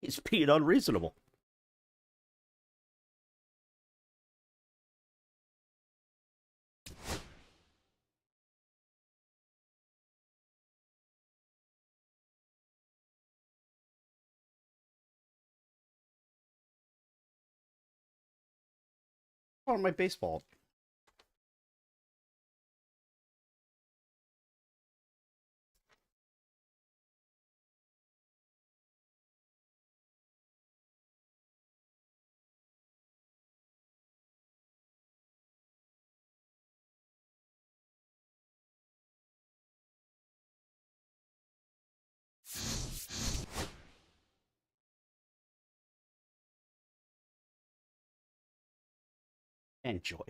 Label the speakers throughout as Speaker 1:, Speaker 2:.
Speaker 1: He's being unreasonable. Oh, my baseball. Enjoy.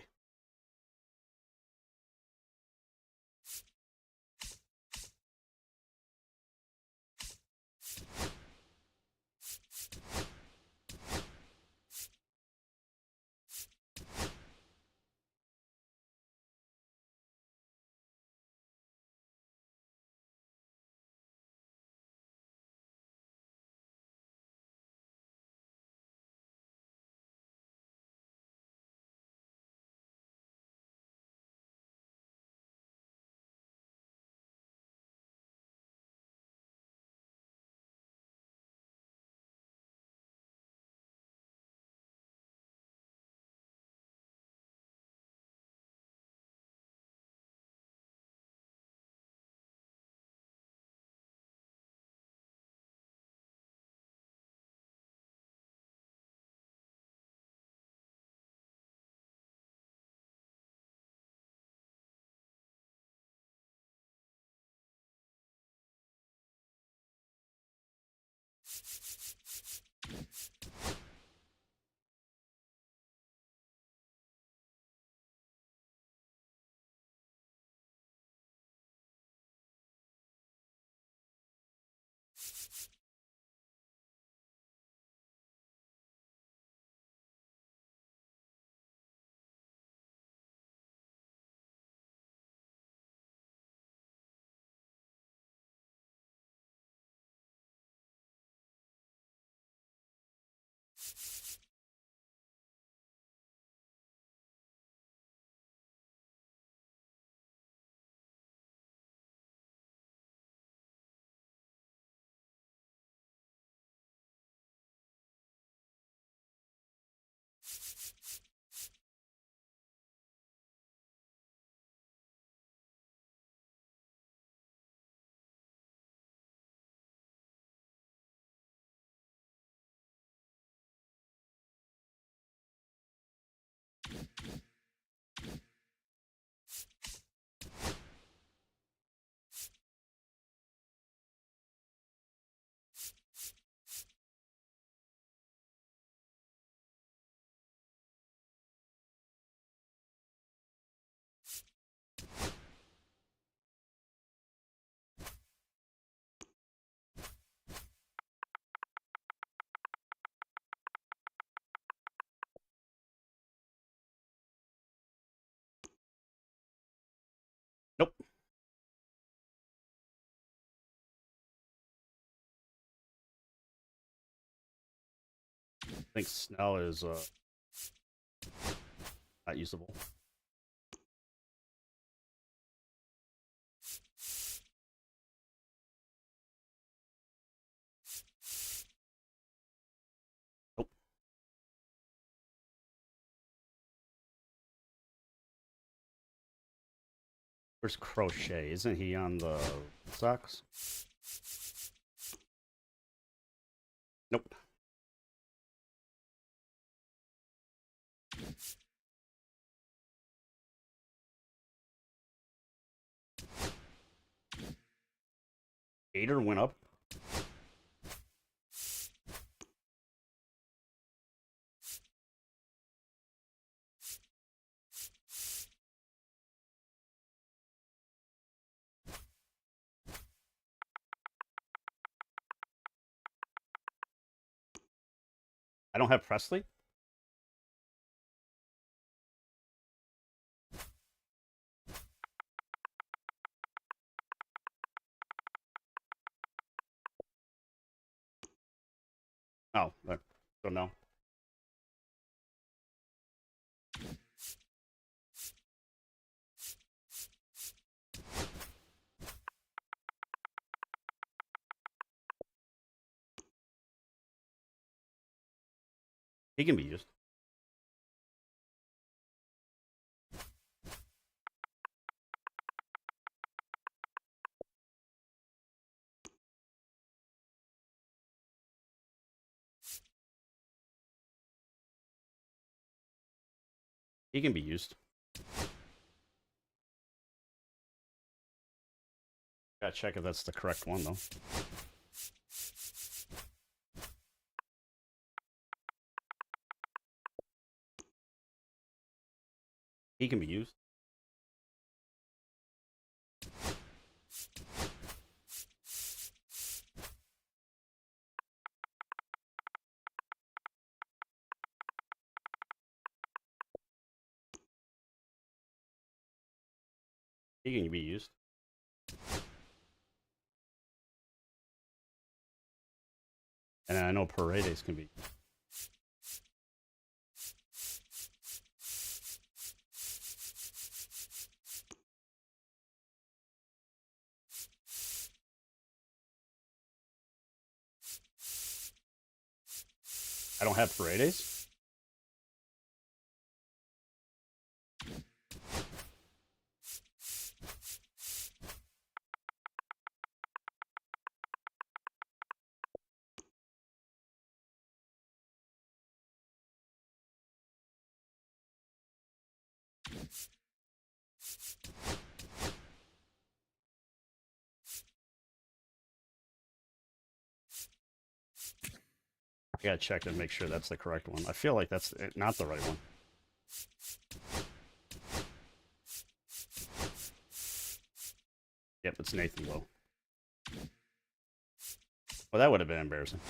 Speaker 1: Nope. I think Snell is not usable. Nope. Where's Crochet? Isn't he on the Sox? Nope. Gator went up. I don't have Presley. Oh, so no. He can be used. He can be used. Gotta check if that's the correct one, though. He can be used. He can be used. And I know Paredes can be. I don't have Paredes. I gotta check to make sure that's the correct one. I feel like that's not the right one. Yep, it's Nathan Lowe. Well, that would have been embarrassing.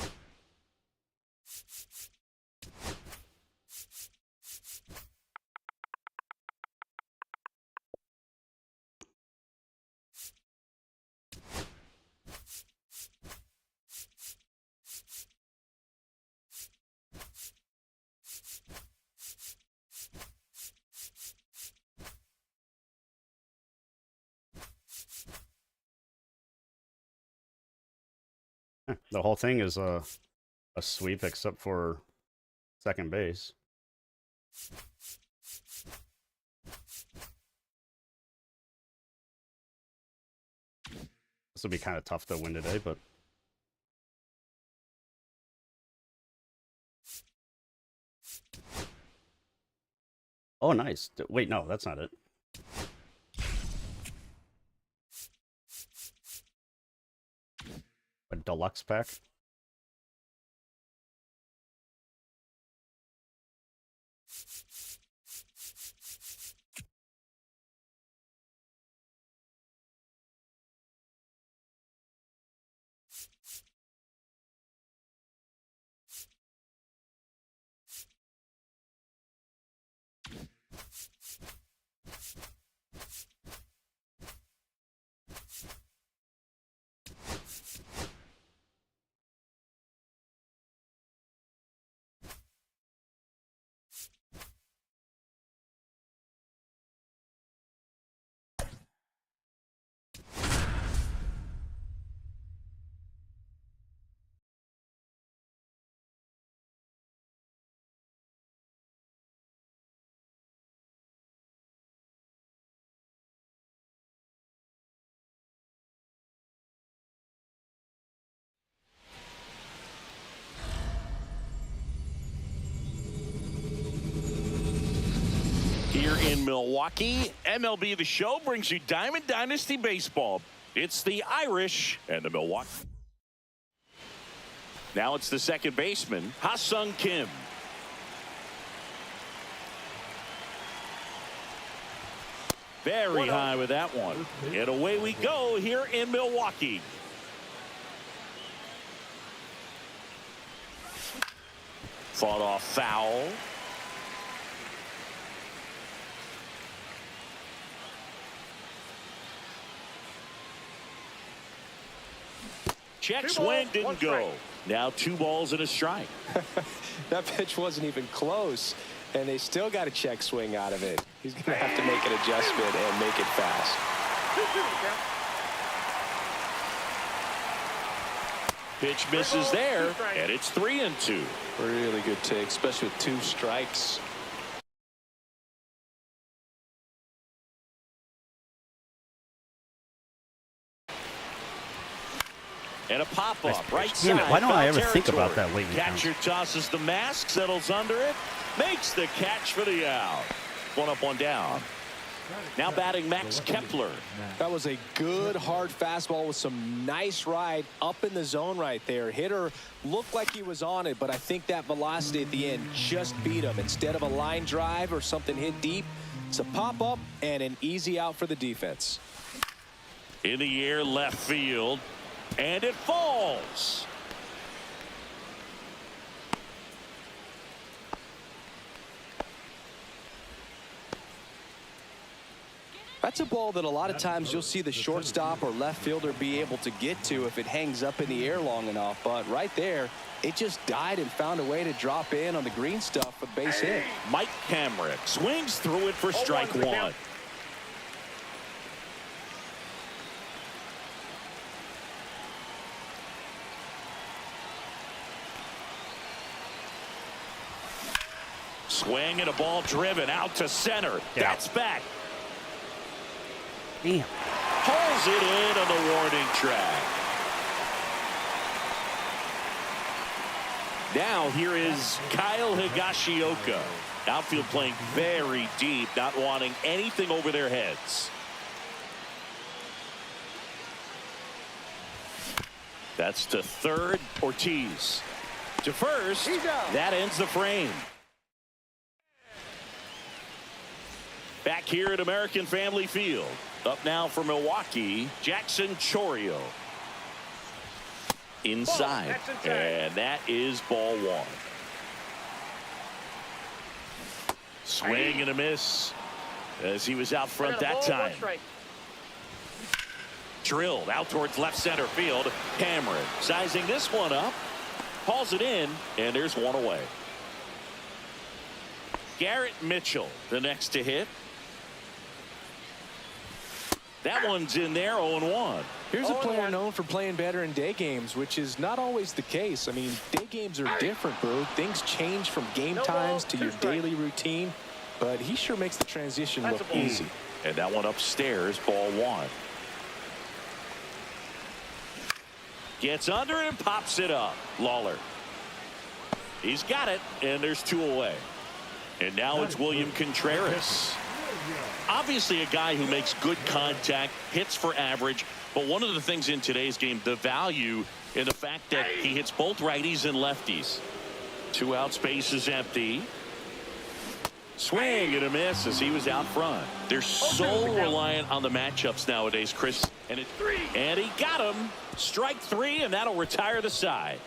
Speaker 1: The whole thing is a sweep except for second base. This will be kind of tough to win today, but oh, nice. Wait, no, that's not it. A deluxe pack.
Speaker 2: Here in Milwaukee, MLB The Show brings you Diamond Dynasty Baseball. It's the Irish and the Milwaukee. Now it's the second baseman, Ha-Sung Kim. Very high with that one. And away we go here in Milwaukee. Fought off foul. Check swing, didn't go. Now 2 balls and a strike.
Speaker 3: That pitch wasn't even close, and they still got a check swing out of it. He's going to have to make an adjustment and make it fast.
Speaker 2: Pitch misses there, and it's 3-2.
Speaker 3: Really good take, especially with 2 strikes.
Speaker 2: And a pop-up right
Speaker 1: Damn
Speaker 2: side.
Speaker 1: it, why don't I ever
Speaker 2: foul
Speaker 1: think about
Speaker 2: territory.
Speaker 1: that late?
Speaker 2: Catcher tosses the mask, settles under it, makes the catch for the out. 1 up, 1 down. Now batting Max Kepler.
Speaker 3: That was a good hard fastball with some nice ride up in the zone right there. Hitter looked like he was on it, but I think that velocity at the end just beat him. Instead of a line drive or something hit deep, it's a pop-up and an easy out for the defense.
Speaker 2: In the air, left field, and it falls.
Speaker 3: That's a ball that a lot of times you'll see the shortstop or left fielder be able to get to if it hangs up in the air long enough. But right there, it just died and found a way to drop in on the green stuff for the base hit.
Speaker 2: Mike Kamrick swings through it for strike 1. Swing and a ball driven out to center.
Speaker 1: Yeah.
Speaker 2: That's back.
Speaker 1: Damn.
Speaker 2: Pulls it in on the warning track. Now here is Kyle Higashioka. Outfield playing very deep, not wanting anything over their heads. That's to third. Ortiz to first. That ends the frame. Back here at American Family Field. Up now for Milwaukee, Jackson Chourio. Inside. And that is ball 1. Swing and a miss as he was out front that time. Drilled out towards left center field. Cameron sizing this one up. Hauls it in, and there's 1 away. Garrett Mitchell, the next to hit. That one's in there, 0-1.
Speaker 3: Here's a player known for playing better in day games, which is not always the case. I mean, day games are different, bro. Things change from game times to your daily routine, but he sure makes the transition look easy.
Speaker 2: And that one upstairs, ball 1. Gets under it and pops it up. Lawler. He's got it, and there's 2 away. And now it's William Contreras. Obviously a guy who makes good contact, hits for average, but one of the things in today's game, the value in the fact that he hits both righties and lefties. 2 out, space is empty. Swing and a miss as he was out front. They're so reliant on the matchups nowadays, Chris. And he got him. Strike 3, and that'll retire the side.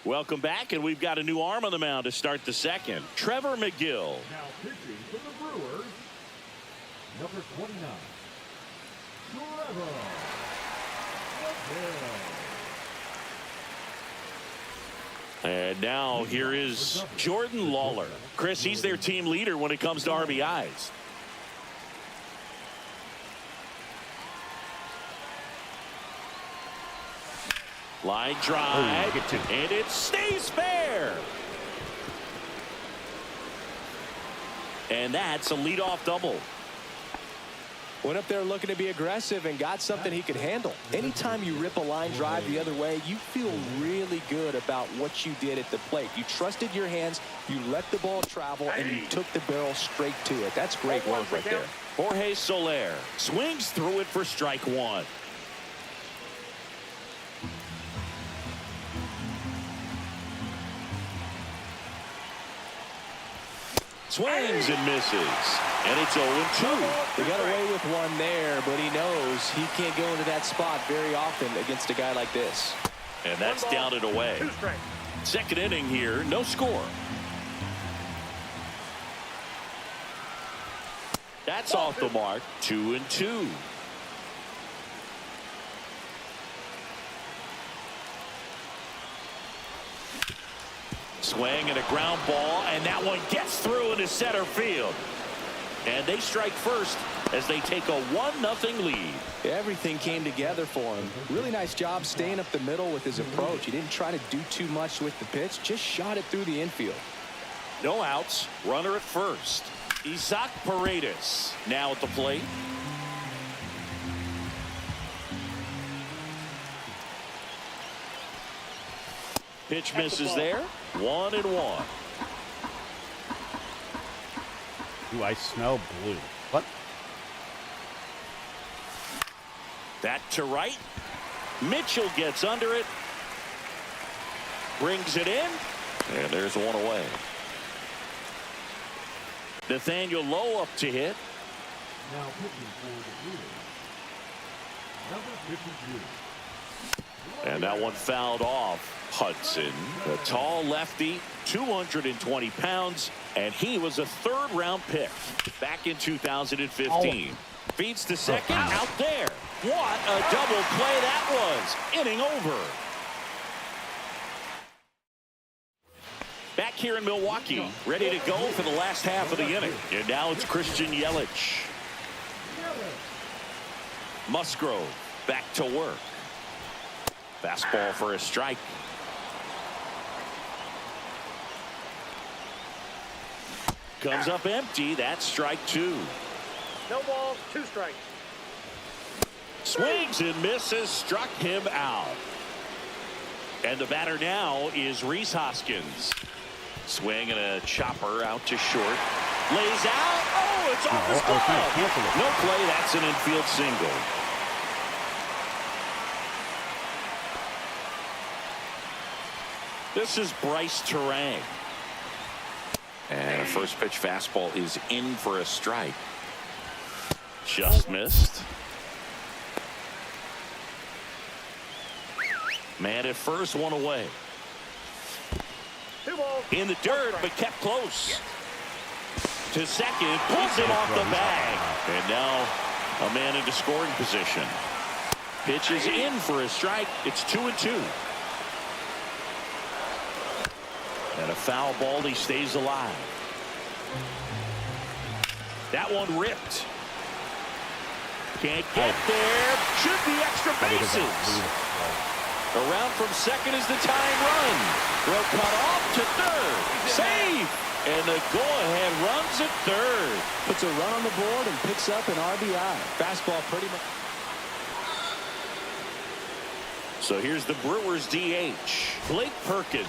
Speaker 2: Welcome back, and we've got a new arm on the mound to start the second. Trevor McGill.
Speaker 4: Now pitching for the Brewers, number 29, Trevor McGill.
Speaker 2: And now here is Jordan Lawler. Chris, he's their team leader when it comes to RBIs. Line drive, and it stays fair. And that's a leadoff double.
Speaker 3: Went up there looking to be aggressive and got something he could handle. Anytime you rip a line drive the other way, you feel really good about what you did at the plate. You trusted your hands, you let the ball travel, and you took the barrel straight to it. That's great work right there.
Speaker 2: Jorge Soler swings through it for strike 1. Swings and misses. And it's 0-2.
Speaker 3: He got away with one there, but he knows he can't go into that spot very often against a guy like this.
Speaker 2: And that's down and away. Second inning here, no score. That's off the mark. 2-2. Swing and a ground ball, and that one gets through into center field. And they strike first as they take a 1-0 lead.
Speaker 3: Everything came together for him. Really nice job staying up the middle with his approach. He didn't try to do too much with the pitch, just shot it through the infield.
Speaker 2: No outs, runner at first. Isaac Paredes now at the plate. Pitch misses there. 1-1.
Speaker 1: Ooh, I smell blue. What?
Speaker 2: That to right. Mitchell gets under it. Brings it in. And there's one away. Nathaniel Lowe up to hit.
Speaker 4: Now pitching for the Brewers, number 52.
Speaker 2: And that one fouled off. Hudson, the tall lefty, 220 pounds, and he was a third-round pick back in 2015. Feeds to second, out there. What a double play that was. Inning over. Back here in Milwaukee, ready to go for the last half of the inning. And now it's Christian Yelich. Musgrove back to work. Fastball for a strike. Comes up empty. That's strike 2.
Speaker 5: No balls, 2 strikes.
Speaker 2: Swings and misses. Struck him out. And the batter now is Rhys Hoskins. Swing and a chopper out to short. Lays out. Oh, it's off his glove. No play. That's an infield single. This is Bryce Terang. And a first pitch fastball is in for a strike. Just missed. Man at first, one away.
Speaker 5: 2 balls.
Speaker 2: In the dirt, but kept close. To second, pulls it off the bag. And now a man into scoring position. Pitch is in for a strike. It's 2-2. And a foul ball, he stays alive. That one ripped. Can't get there. Should be extra bases. Around from second is the tying run. Throw cut off to third. Save. And the go-ahead runs at third.
Speaker 3: Puts a run on the board and picks up an RBI. Fastball pretty much.
Speaker 2: So here's the Brewers DH, Blake Perkins.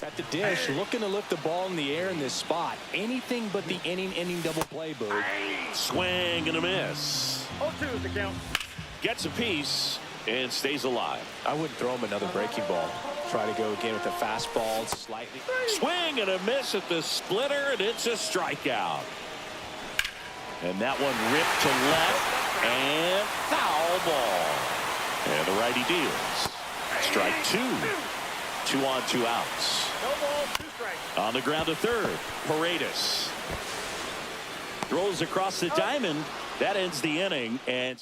Speaker 3: At the dish, looking to lift the ball in the air in this spot. Anything but the inning double play, Bird.
Speaker 2: Swing and a miss.
Speaker 5: 0-2 is the count.
Speaker 2: Gets a piece and stays alive.
Speaker 3: I wouldn't throw him another breaking ball. Try to go again with the fastball slightly.
Speaker 2: Swing and a miss at the splitter, and it's a strikeout. And that one ripped to left, and foul ball. And the righty deals. Strike 2. 2 on, 2 outs.
Speaker 5: No balls, 2 strikes.
Speaker 2: On the ground to third, Paredes. Throws across the diamond. That ends the inning. And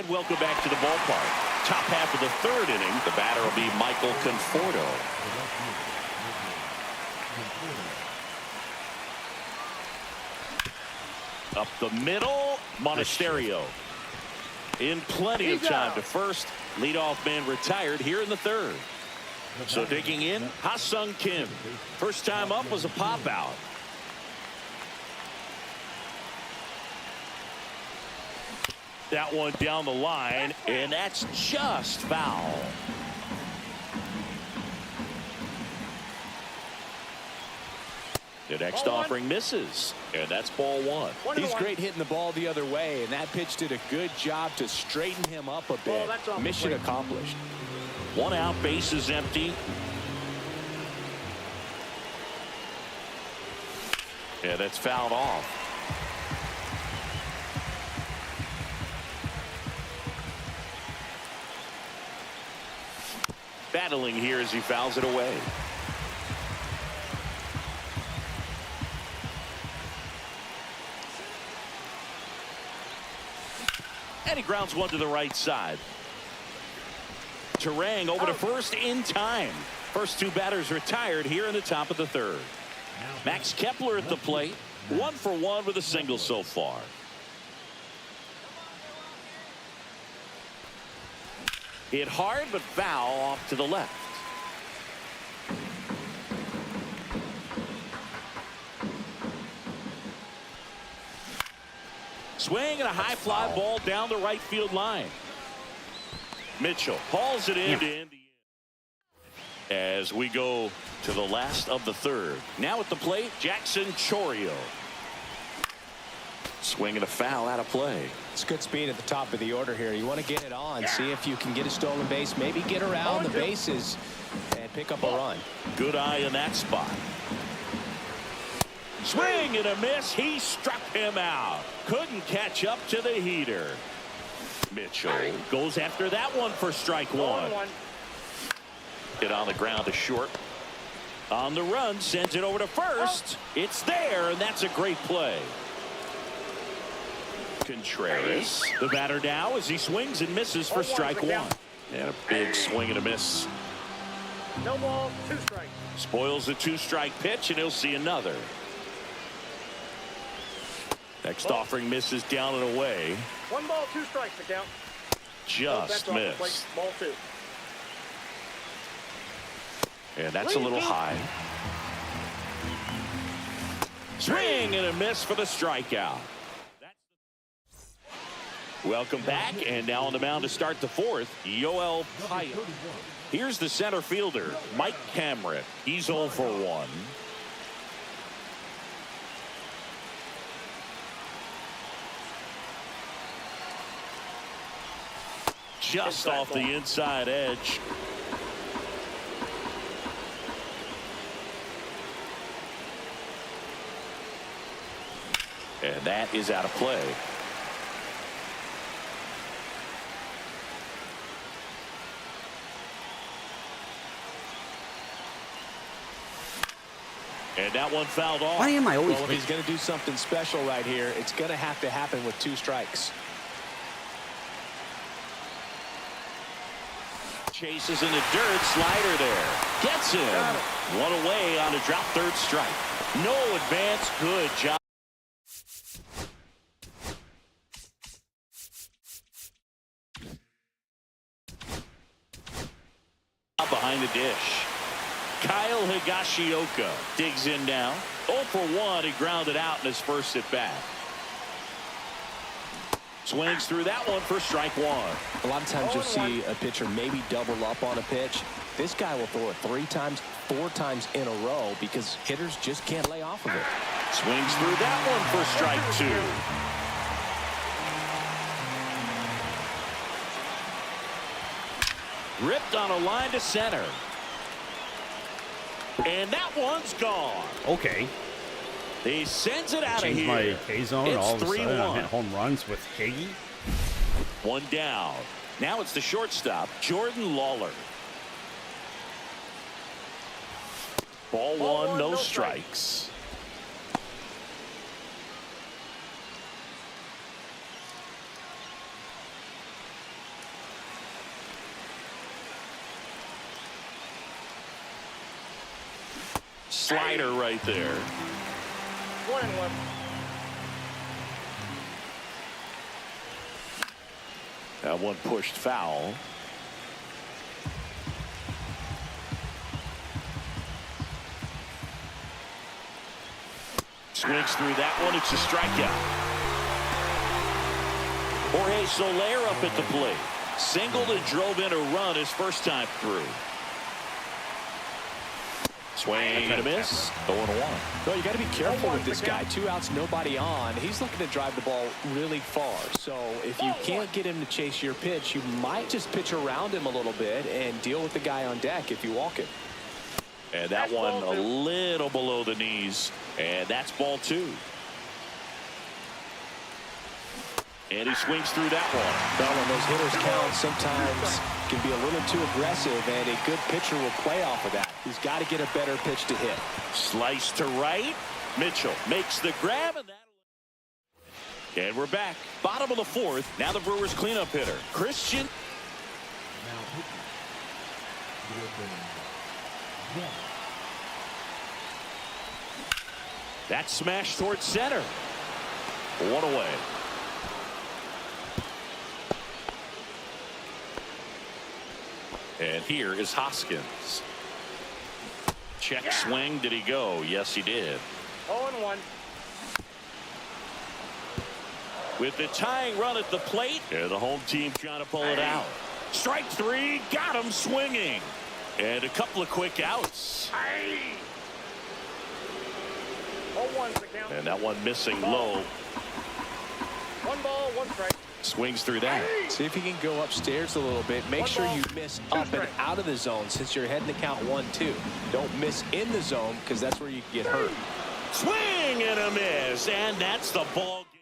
Speaker 2: welcome back to the ballpark. Top half of the third inning. The batter will be Michael Conforto. Up the middle, Monasterio. In plenty of time to first. Leadoff man retired here in the third. So digging in, Ha-Sung Kim. First time up was a pop out. That one down the line, and that's just foul. The next offering misses, and that's ball 1.
Speaker 3: He's great hitting the ball the other way, and that pitch did a good job to straighten him up a bit. Mission accomplished.
Speaker 2: 1 out, base is empty. Yeah, that's fouled off. Battling here as he fouls it away. And he grounds one to the right side. Terang over to first in time. First two batters retired here in the top of the third. Max Kepler at the plate. 1 for 1 with a single so far. Hit hard but foul off to the left. Swing and a high fly ball down the right field line. Mitchell hauls it in to end the inning. As we go to the last of the third. Now at the plate, Jackson Chourio. Swing and a foul out of play.
Speaker 3: It's good speed at the top of the order here. You want to get it on, see if you can get a stolen base, maybe get around the bases and pick up a run.
Speaker 2: Good eye in that spot. Swing and a miss. He struck him out. Couldn't catch up to the heater. Mitchell goes after that one for strike one. Hit on the ground to short. On the run, sends it over to first. It's there, and that's a great play. Contreras, the batter now as he swings and misses for strike one. And a big swing and a miss.
Speaker 5: No ball, 2 strikes.
Speaker 2: Spoils the 2-strike pitch, and he'll see another. Next offering misses down and away.
Speaker 5: 1 ball, 2 strikes to count.
Speaker 2: Just missed.
Speaker 5: Ball 2.
Speaker 2: And that's a little high. Swing and a miss for the strikeout. Welcome back, and now on the mound to start the fourth, Yoel Payet. Here's the center fielder, Mike Cameron. He's 0 for 1. Just off the inside edge. And that is out of play. And that one fouled off.
Speaker 1: Why am I always?
Speaker 3: Well, if he's going to do something special right here, it's going to have to happen with 2 strikes.
Speaker 2: Chases in the dirt, slider there. Gets him. One away on a drop third strike. No advance, good job. Behind the dish. Kyle Higashioka digs in now. 0 for 1. He grounded out in his first at bat. Swings through that one for strike one.
Speaker 3: A lot of times you'll see a pitcher maybe double up on a pitch. This guy will throw it 3 times, 4 times in a row because hitters just can't lay off of it.
Speaker 2: Swings through that one for strike 2. Ripped on a line to center. And that one's gone.
Speaker 1: Okay.
Speaker 2: He sends it out of
Speaker 1: Change
Speaker 2: here.
Speaker 1: my K-zone. All of a sudden, I'm
Speaker 2: 3-1.
Speaker 1: hitting home runs with Higgy.
Speaker 2: One down. Now it's the shortstop, Jordan Lawler. Ball one, no strikes. Slider right there.
Speaker 5: 1-1.
Speaker 2: That one pushed foul. Swings through that one. It's a strikeout. Jorge Soler up at the plate. Singled and drove in a run his first time through. Swing and a miss. 0-1.
Speaker 3: Well, you got to be careful with this guy. 2 outs, nobody on. He's looking to drive the ball really far. So if you can't get him to chase your pitch, you might just pitch around him a little bit and deal with the guy on deck if you walk it.
Speaker 2: And that one a little below the knees. And that's ball 2. And he swings through that one.
Speaker 3: Well, when those hitters count, sometimes can be a little too aggressive, and a good pitcher will play off of that. He's got to get a better pitch to hit.
Speaker 2: Slice to right. Mitchell makes the grab, and And we're back. Bottom of the fourth. Now the Brewers cleanup hitter, Christian.
Speaker 4: Now pitching. One.
Speaker 2: That smash towards center. One away. And here is Hoskins. Check swing. Did he go? Yes, he did.
Speaker 5: 0-1.
Speaker 2: With the tying run at the plate, and the home team trying to pull it out. Strike three, got him swinging. And a couple of quick outs.
Speaker 5: 0-1's the count.
Speaker 2: And that one missing low.
Speaker 5: 1 ball, 1 strike.
Speaker 2: Swings through that.
Speaker 3: See if you can go upstairs a little bit. Make sure you miss up and out of the zone since you're heading to count 1-2. Don't miss in the zone because that's where you get hurt.
Speaker 2: Swing and a miss, and that's the ball game.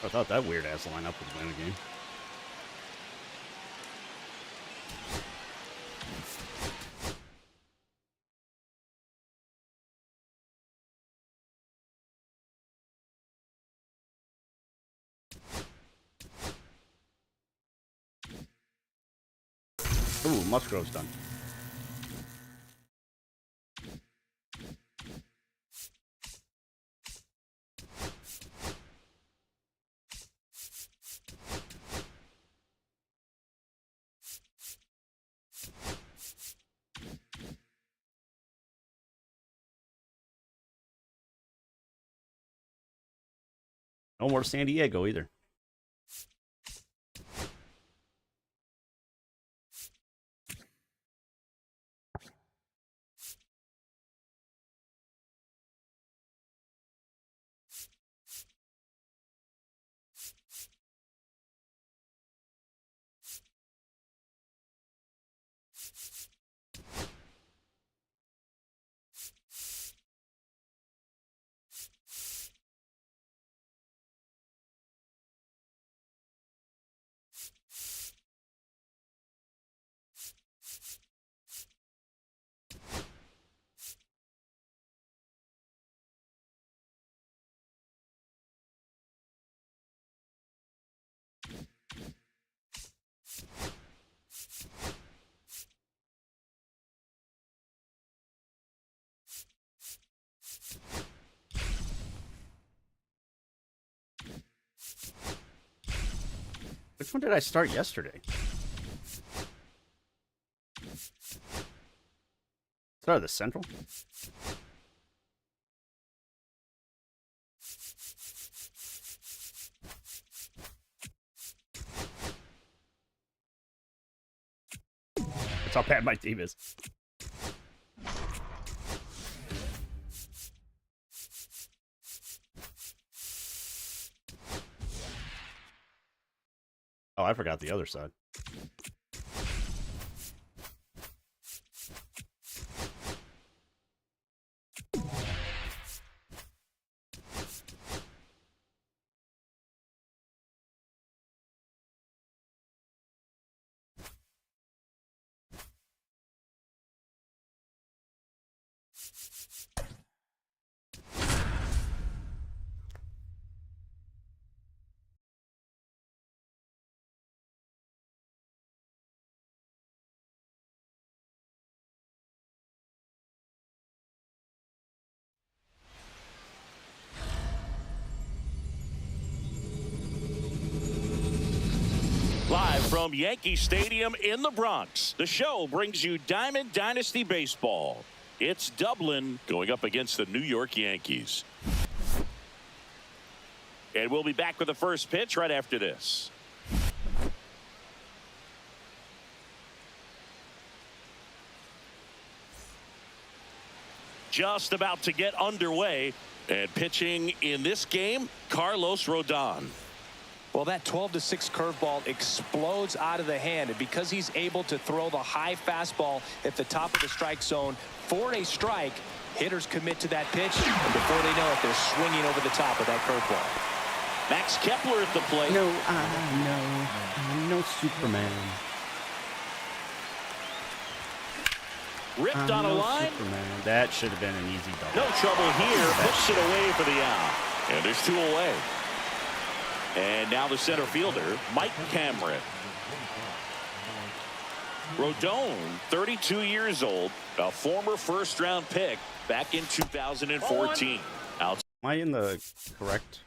Speaker 1: I thought that weird-ass lineup would win a game. Ooh, Musgrove's done. No more San Diego either. Which one did I start yesterday? Started the Central? That's how bad my team is. Oh, I forgot the other side.
Speaker 2: Live from Yankee Stadium in the Bronx, the show brings you Diamond Dynasty Baseball. It's Dublin going up against the New York Yankees. And we'll be back with the first pitch right after this. Just about to get underway, and pitching in this game, Carlos Rodon.
Speaker 3: Well, that 12-6 curveball explodes out of the hand, and because he's able to throw the high fastball at the top of the strike zone for a strike, hitters commit to that pitch, and before they know it, they're swinging over the top of that curveball.
Speaker 2: Max Kepler at the plate.
Speaker 1: No, I'm no Superman.
Speaker 2: Ripped on a line.
Speaker 1: Superman. That should have been an easy double.
Speaker 2: No trouble here. Puts it away for the out. And there's 2 away. And now the center fielder, Mike Cameron. Rodon, 32 years old, a former first-round pick back in 2014. Out.
Speaker 1: Am I in the correct?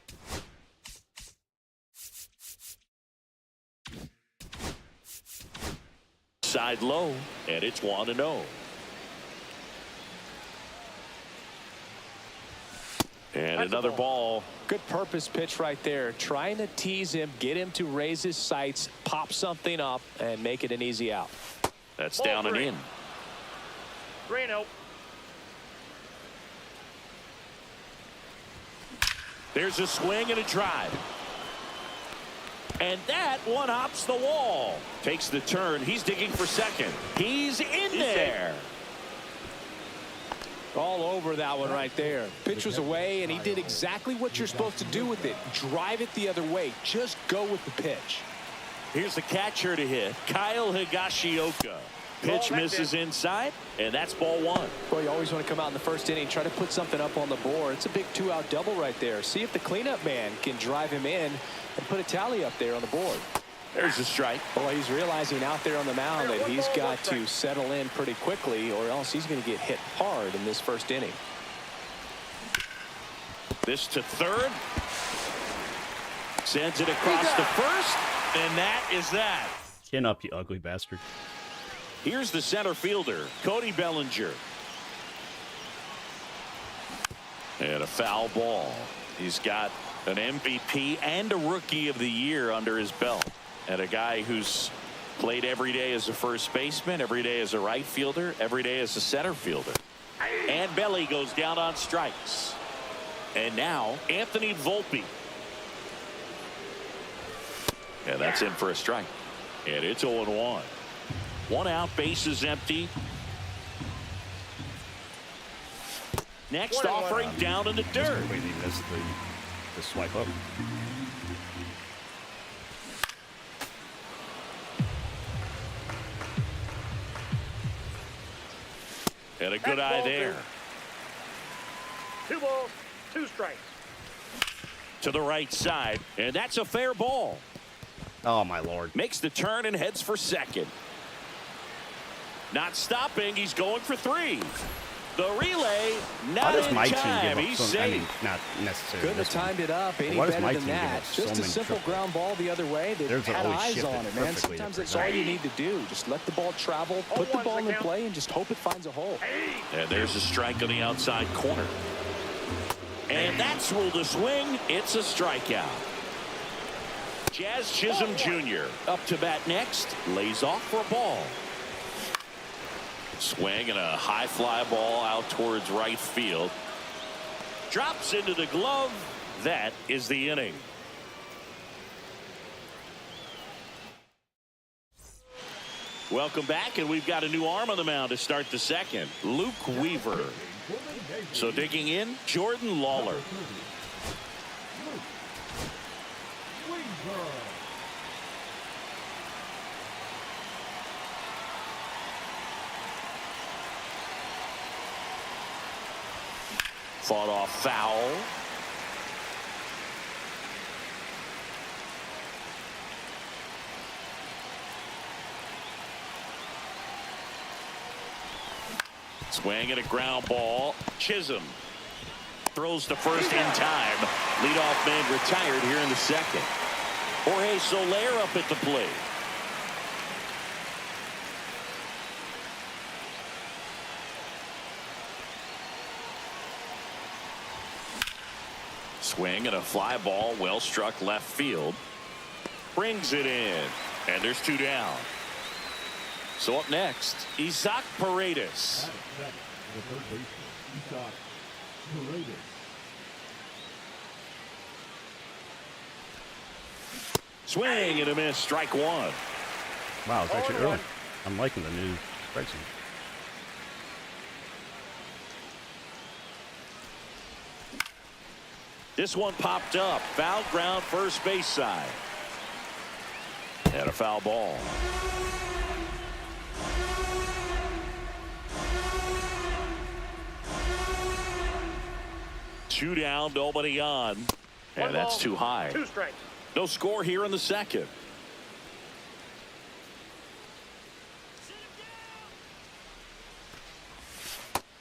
Speaker 2: Side low, and it's 1-0. And another ball.
Speaker 3: Good purpose pitch right there. Trying to tease him, get him to raise his sights, pop something up, and make it an easy out.
Speaker 2: That's
Speaker 5: Ball
Speaker 2: down and
Speaker 5: 3.
Speaker 2: in.
Speaker 5: 3-0.
Speaker 2: There's a swing and a drive. And that one hops the wall. Takes the turn. He's digging for second. He's in there.
Speaker 3: All over that one right there. Pitch was away, and he did exactly what you're supposed to do with it. Drive it the other way. Just go with the pitch.
Speaker 2: Here's the catcher to hit, Kyle Higashioka. Pitch misses inside, and that's ball 1.
Speaker 3: Well, you always want to come out in the first inning, try to put something up on the board. It's a big 2-out double right there. See if the cleanup man can drive him in and put a tally up there on the board.
Speaker 2: There's a strike.
Speaker 3: Well, he's realizing out there on the mound that he's got to settle in pretty quickly, or else he's going to get hit hard in this first inning.
Speaker 2: This to third. Sends it across to first, and that is that.
Speaker 1: Chin up, you ugly bastard.
Speaker 2: Here's the center fielder, Cody Bellinger. And a foul ball. He's got an MVP and a Rookie of the Year under his belt. And a guy who's played every day as a first baseman, every day as a right fielder, every day as a center fielder. And Belly goes down on strikes. And now Anthony Volpe. And that's in for a strike. And it's 0-1. 1 out, bases empty. Next offering down in the dirt.
Speaker 1: Completely missed the swipe up.
Speaker 2: And a good eye there.
Speaker 5: 2 balls, 2 strikes.
Speaker 2: To the right side, and that's a fair ball.
Speaker 1: Oh my lord.
Speaker 2: Makes the turn and heads for second. Not stopping, he's going for 3. The relay,
Speaker 1: Why
Speaker 2: not
Speaker 1: does
Speaker 2: in
Speaker 1: my team
Speaker 2: time.
Speaker 1: give up
Speaker 2: He's
Speaker 1: so, I mean,
Speaker 2: safe.
Speaker 1: not necessarily.
Speaker 3: Couldn't have
Speaker 1: this one.
Speaker 3: timed it up any
Speaker 1: Why does
Speaker 3: better
Speaker 1: my
Speaker 3: than
Speaker 1: team give
Speaker 3: that.
Speaker 1: up
Speaker 3: Just
Speaker 1: so
Speaker 3: a
Speaker 1: many
Speaker 3: simple
Speaker 1: triples?
Speaker 3: ground ball the other way. They
Speaker 1: There's
Speaker 3: had
Speaker 1: always
Speaker 3: eyes
Speaker 1: shifted
Speaker 3: on it, man.
Speaker 1: perfectly
Speaker 3: Sometimes
Speaker 1: to
Speaker 3: that's all you
Speaker 1: present.
Speaker 3: need to do. Just let the ball travel, put the
Speaker 5: 0-1's
Speaker 3: ball
Speaker 5: the
Speaker 3: in
Speaker 5: count.
Speaker 3: play, and just hope it finds a hole.
Speaker 2: And there's a strike on the outside corner. And that's ruled a swing. It's a strikeout. Jazz Chisholm Jr. up to bat next. Lays off for a ball. Swing and a high fly ball out towards right field. Drops into the glove. That is the inning. Welcome back, and we've got a new arm on the mound to start the second. Luke Weaver. So digging in, Jordan Lawler. Fought off foul. Swing and a ground ball. Chisholm throws to first in time. Leadoff man retired here in the second. Jorge Soler up at the plate. Swing and a fly ball, well struck left field. Brings it in, and there's 2 down. So up next, Isaac Paredes.
Speaker 4: The third baseman, Isaac Paredes.
Speaker 2: Swing and a miss, strike 1.
Speaker 1: Wow, it's actually early. I'm liking the new strike zone.
Speaker 2: This one popped up. Foul ground, first base side. And a foul ball. 2 down, nobody on. And that's too high.
Speaker 5: 2 strikes.
Speaker 2: No score here in the second.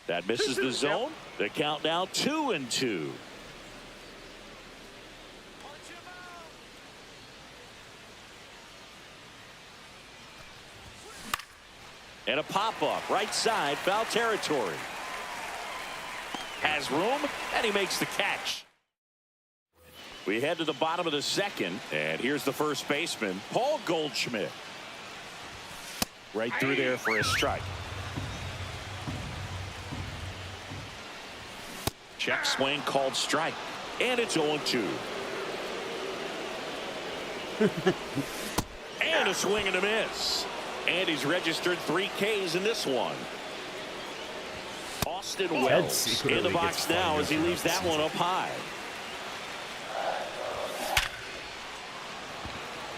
Speaker 2: That misses the zone. The count now 2-2. And a pop-up right side, foul territory. Has room, and he makes the catch. We head to the bottom of the second, and here's the first baseman, Paul Goldschmidt. Right through there for a strike. Check swing called strike, and it's 0-2. And a swing and a miss. And he's registered 3 Ks in this one. Austin Wells in the box now as he leaves that one up high.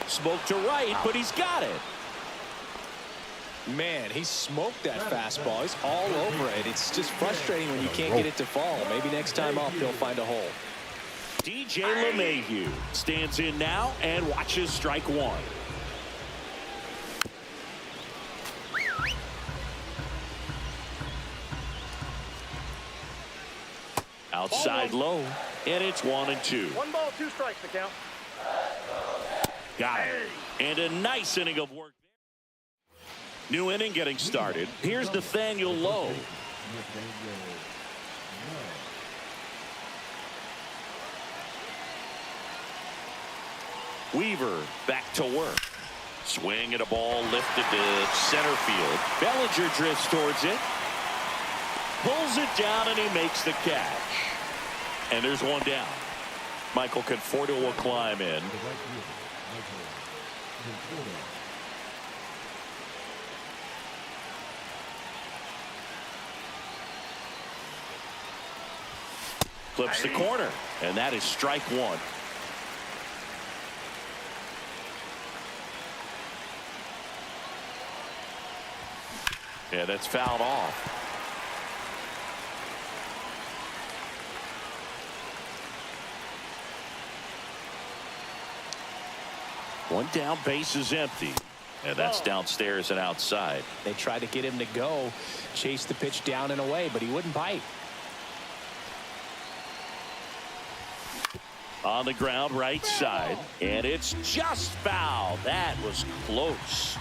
Speaker 2: Smoke to right, but he's got it.
Speaker 3: Man, he smoked that fastball. He's all over it. It's just frustrating when you can't get it to fall. Maybe next time up he'll find a hole.
Speaker 2: DJ LeMahieu stands in now and watches strike 1. Outside low, and it's 1-2.
Speaker 5: 1 ball, 2 strikes to count.
Speaker 2: Got it. And a nice inning of work. New inning getting started. Here's Nathaniel Lowe. Weaver back to work. Swing and a ball lifted to center field. Bellinger drifts towards it. Pulls it down and he makes the catch. And there's 1 down. Michael Conforto will climb in. Clips the corner, and that is strike 1. Yeah, that's fouled off. One down, base is empty. And that's downstairs and outside.
Speaker 3: They tried to get him to go, chase the pitch down and away, but he wouldn't bite.
Speaker 2: On the ground, right side, and it's just foul. That was close.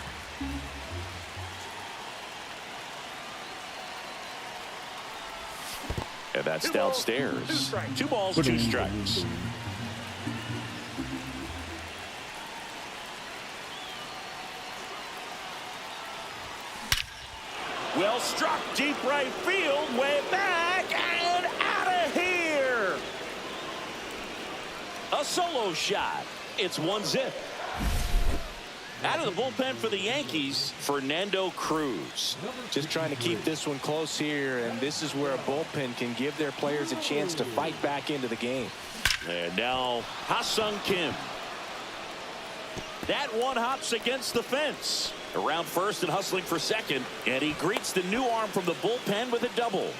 Speaker 2: And that's downstairs. 2 balls, 2 strikes. Well struck, deep right field, way back and out of here. A solo shot. It's 1-0. Out of the bullpen for the Yankees, Fernando Cruz.
Speaker 3: Just trying to keep this one close here, and this is where a bullpen can give their players a chance to fight back into the game.
Speaker 2: And now Ha-Sung Kim. That one hops against the fence. Around first and hustling for second, and he greets the new arm from the bullpen with a double.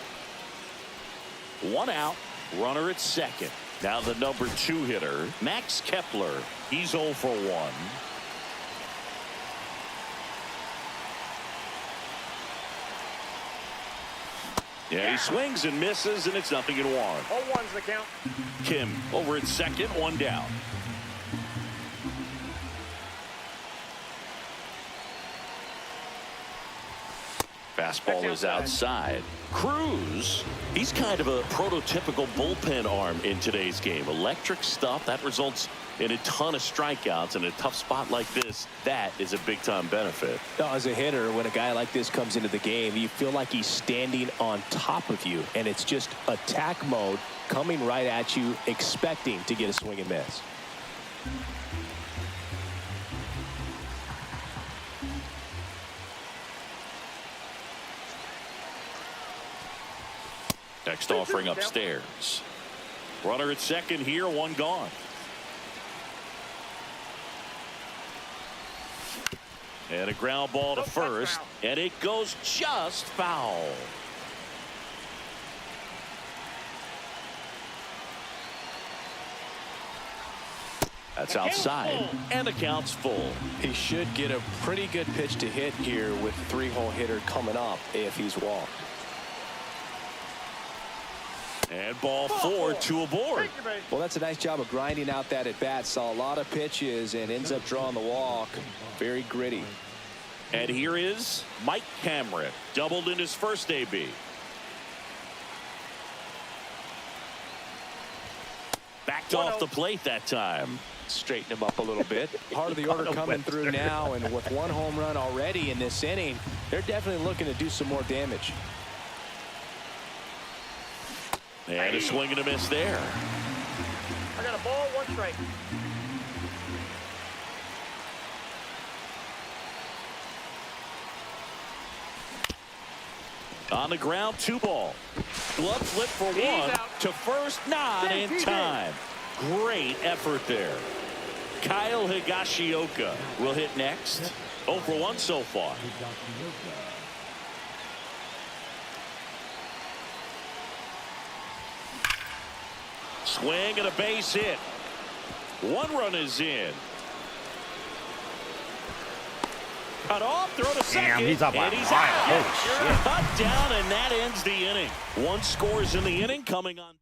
Speaker 2: 1 out, runner at second. Now the number 2 hitter, Max Kepler. He's 0 for 1. Yeah, he swings and misses, and it's 0-1.
Speaker 5: 0-1's the count.
Speaker 2: Kim over at second, 1 down. Fastball is outside. Cruz, he's kind of a prototypical bullpen arm in today's game. Electric stuff that results in a ton of strikeouts. In a tough spot like this, that is a big-time benefit.
Speaker 3: Now, as a hitter, when a guy like this comes into the game, you feel like he's standing on top of you, and it's just attack mode coming right at you, expecting to get a swing and miss.
Speaker 2: Next offering upstairs. Runner at second here, 1 gone. And a ground ball to first, and it goes just foul. That's outside, and the count's full.
Speaker 3: He should get a pretty good pitch to hit here with the 3-hole hitter coming up if he's walked.
Speaker 2: And ball 4, 2 aboard.
Speaker 3: Well, that's a nice job of grinding out that at bat. Saw a lot of pitches and ends up drawing the walk. Very gritty.
Speaker 2: And here is Mike Cameron, doubled in his first AB. Backed off the plate that time.
Speaker 3: Straighten him up a little bit. Part of the order coming through now, and with 1 home run already in this inning, they're definitely looking to do some more damage.
Speaker 2: And a swing and a miss there.
Speaker 5: I got a ball, 1 strike.
Speaker 2: On the ground, 2 ball. Glove flip for 1 to first, not in time. Great effort there. Kyle Higashioka will hit next. 0 for 1 so far. Swing and a base hit. 1 run is in. Cut off, throw to second.
Speaker 1: Damn, he's up
Speaker 2: and
Speaker 1: by
Speaker 2: he's
Speaker 1: a mile.
Speaker 2: out.
Speaker 1: Holy shit.
Speaker 2: Cut down, and that ends the inning. 1 scores in the inning coming on.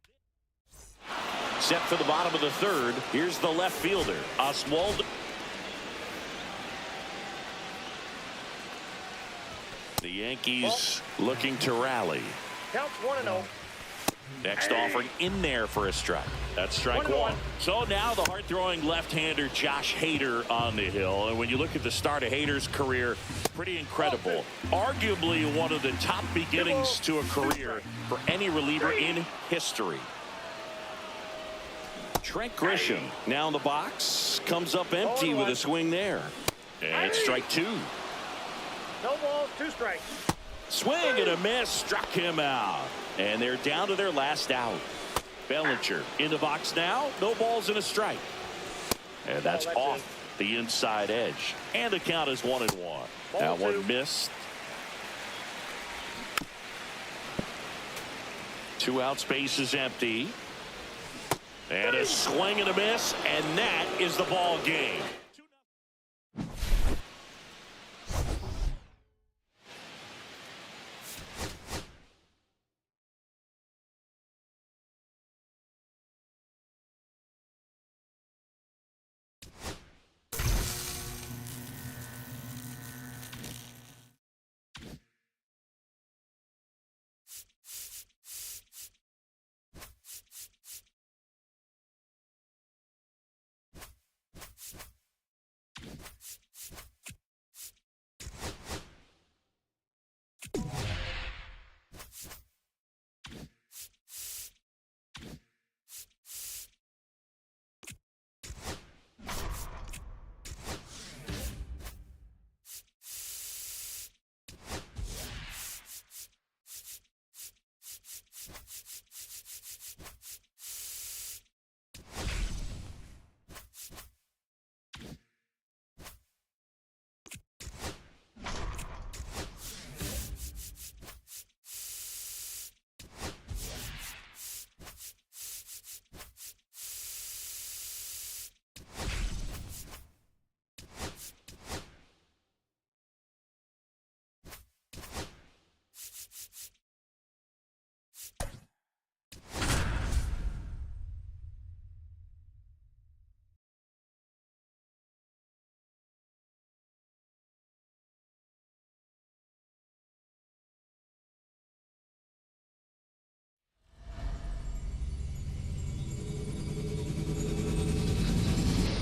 Speaker 2: Set for the bottom of the 3rd. Here's the left fielder, Oswald. The Yankees looking to rally.
Speaker 5: Counts 1-0.
Speaker 2: Next offering in there for a strike. That's strike 1. So now the hard-throwing left-hander Josh Hader on the hill. And when you look at the start of Hader's career, pretty incredible. Arguably one of the top beginnings to a career for any reliever in history. Trent Grisham now in the box. Comes up empty with a swing there. And it's strike 2.
Speaker 5: No balls, 2 strikes.
Speaker 2: Swing and a miss, struck him out. And they're down to their last out. Bellinger in the box now. No balls and a strike. And that's off the inside edge. And the count is 1-1. That one missed. 2 out, space is empty. And a swing and a miss. And that is the ball game.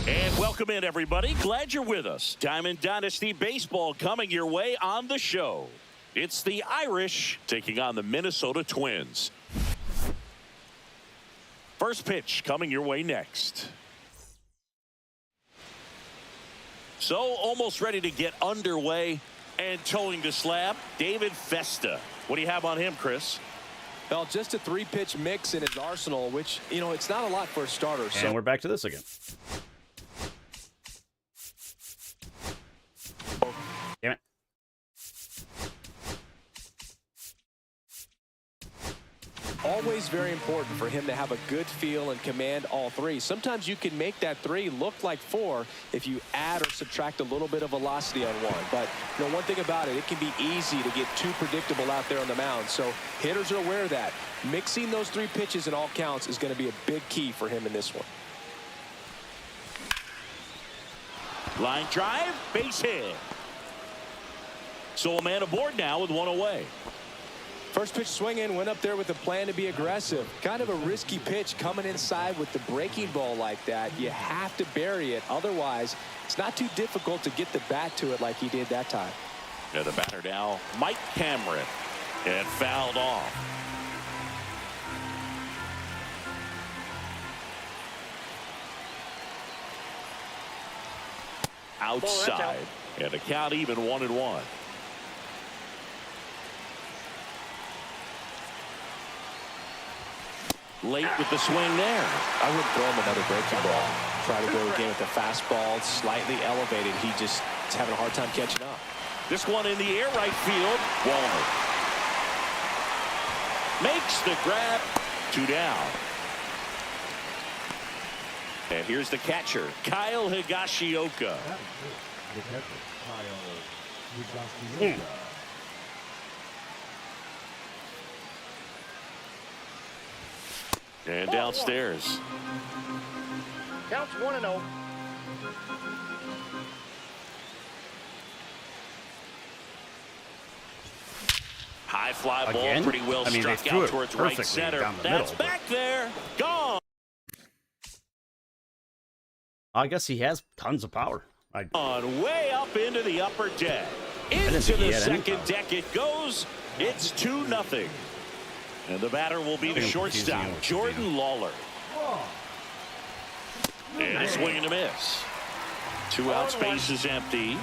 Speaker 2: And welcome in, everybody. Glad you're with us. Diamond Dynasty Baseball coming your way on the show. It's the Irish taking on the Minnesota Twins. First pitch coming your way next. So almost ready to get underway and towing the slab, David Festa. What do you have on him, Chris?
Speaker 3: Well, just a 3-pitch mix in his arsenal, which, you know, it's not a lot for a starter. So
Speaker 1: And we're back to this again. Damn it.
Speaker 3: always very important for him to have a good feel and command all three. Sometimes you can make that 3 look like 4 if you add or subtract a little bit of velocity on one. But you know, one thing about it, it can be easy to get too predictable out there on the mound. So hitters are aware of that. Mixing those 3 pitches in all counts is going to be a big key for him in this one.
Speaker 2: Line drive, base hit. So a man aboard now with 1 away.
Speaker 3: First pitch swinging, went up there with a plan to be aggressive. Kind of a risky pitch coming inside with the breaking ball like that. You have to bury it. Otherwise, it's not too difficult to get the bat to it like he did that time.
Speaker 2: Yeah, the batter now, Mike Cameron, and fouled off. Outside, and the count even 1-1. Late with the swing there.
Speaker 3: I wouldn't throw him another breaking ball. Try to go again with the fastball, slightly elevated. He just is having a hard time catching up.
Speaker 2: This one in the air, right field. Walner makes the grab. 2 down. And here's the catcher, Kyle Higashioka.
Speaker 4: The catcher, Kyle Higashioka.
Speaker 2: And downstairs.
Speaker 5: Counts 1-0.
Speaker 2: High fly ball,
Speaker 1: Again?
Speaker 2: pretty well
Speaker 1: I mean, they
Speaker 2: struck
Speaker 1: threw
Speaker 2: out
Speaker 1: it
Speaker 2: towards right
Speaker 1: perfectly
Speaker 2: center.
Speaker 1: down the
Speaker 2: That's
Speaker 1: middle,
Speaker 2: back there. Gone.
Speaker 1: I guess he has tons of power.
Speaker 2: On way up into the upper deck. Into
Speaker 1: think he
Speaker 2: the
Speaker 1: had any
Speaker 2: second
Speaker 1: power.
Speaker 2: deck it goes. It's 2-0. And the batter will be the
Speaker 1: I'm
Speaker 2: shortstop,
Speaker 1: confusing him with
Speaker 2: Jordan Lawler. And a swing and a miss. 2 out, space is empty.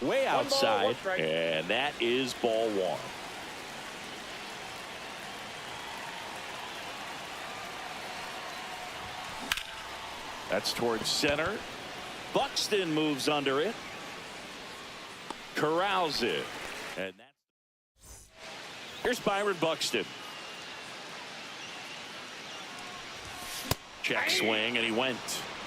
Speaker 2: Way outside, and that is ball 1. That's towards center. Buxton moves under it. Corrals it. And that's... Here's Byron Buxton. Check swing, and he went.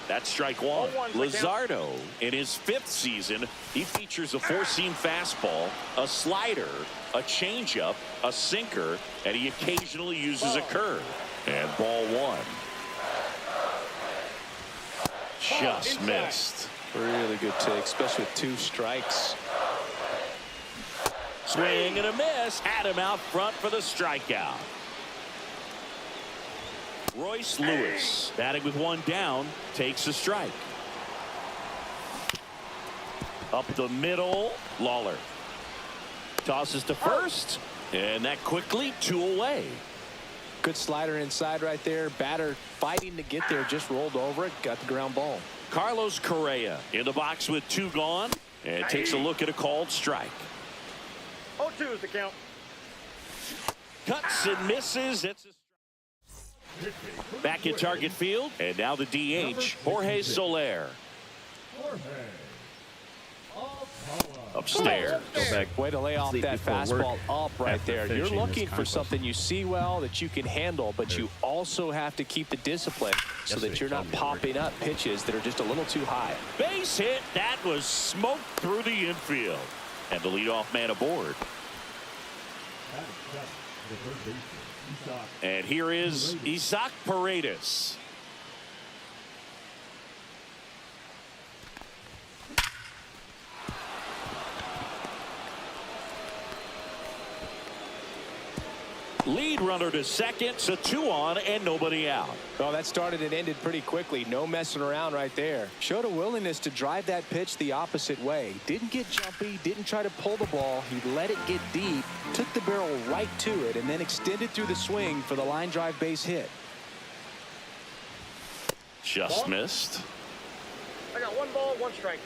Speaker 2: That's strike 1. Luzardo, in his 5th season, he features a 4-seam fastball, a slider, a changeup, a sinker, and he occasionally uses a curve. And ball 1. Just missed.
Speaker 3: Really good take, especially with 2 strikes.
Speaker 2: Swing and a miss. Had him out front for the strikeout. Royce Lewis, batting with 1 down, takes a strike. Up the middle, Lawler tosses to first, and that quickly 2 away.
Speaker 3: Good slider inside right there. Batter fighting to get there, just rolled over it, got the ground ball.
Speaker 2: Carlos Correa in the box with 2 gone, and takes a look at a called strike.
Speaker 5: 0-2 is the count.
Speaker 2: Cuts and misses. It's a back in target field, and now the DH, Jorge Soler. Upstairs.
Speaker 1: Go back.
Speaker 3: Way to lay off
Speaker 1: Sleep
Speaker 3: that
Speaker 1: before
Speaker 3: fastball
Speaker 1: work
Speaker 3: up right
Speaker 1: after
Speaker 3: there. You're
Speaker 1: finishing this
Speaker 3: looking for
Speaker 1: contest.
Speaker 3: something you see well that you can handle, but you also have to keep the discipline so
Speaker 1: Yes,
Speaker 3: that
Speaker 1: they
Speaker 3: you're not
Speaker 1: told me
Speaker 3: popping up pitches that are just a little too high.
Speaker 2: Base hit. That was smoked through the infield. And the leadoff man aboard. And here is Isaac Paredes. Lead runner to second, so 2 on and nobody out.
Speaker 3: Well, that started and ended pretty quickly. No messing around right there. Showed a willingness to drive that pitch the opposite way. Didn't get jumpy, didn't try to pull the ball. He let it get deep, took the barrel right to it, and then extended through the swing for the line drive base hit.
Speaker 2: Just missed.
Speaker 5: I got 1 ball, 1 strike.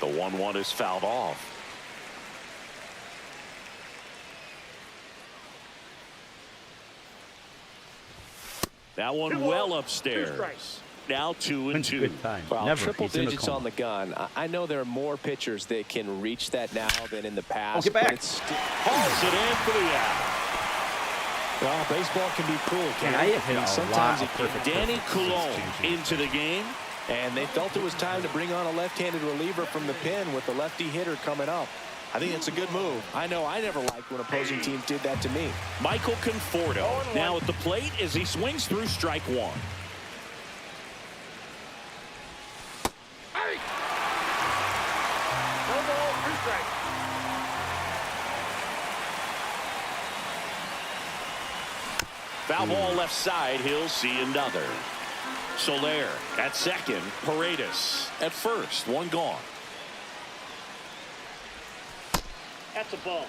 Speaker 2: The 1-1 is fouled off. That one
Speaker 5: 2-0,
Speaker 2: well
Speaker 5: 2
Speaker 2: upstairs.
Speaker 5: strikes.
Speaker 2: Now 2-2.
Speaker 1: Good time.
Speaker 3: Well,
Speaker 1: Never.
Speaker 3: triple
Speaker 1: He's in a
Speaker 3: digits
Speaker 1: coma.
Speaker 3: on the gun. I know there are more pitchers that can reach that now than in the past.
Speaker 1: get back.
Speaker 3: But it's
Speaker 2: Hauls it in for the out.
Speaker 3: well, baseball can be cruel,
Speaker 1: Man,
Speaker 3: Ken.
Speaker 1: I have hit
Speaker 3: And
Speaker 1: a
Speaker 3: sometimes
Speaker 1: lot of perfect
Speaker 2: Danny
Speaker 1: pitches
Speaker 2: Coulomb
Speaker 1: since changing.
Speaker 2: into the game.
Speaker 3: And they felt it was time to bring on a left-handed reliever from the pen with the lefty hitter coming up. I think it's a good move. I know I never liked when opposing teams did that to me.
Speaker 2: Michael Conforto
Speaker 5: 0-1.
Speaker 2: now at the plate as he swings through strike one.
Speaker 5: Hey! No ball, 2 strikes.
Speaker 2: Foul ball left side. He'll see another. Soler at second. Paredes at first. One gone.
Speaker 5: That's a ball.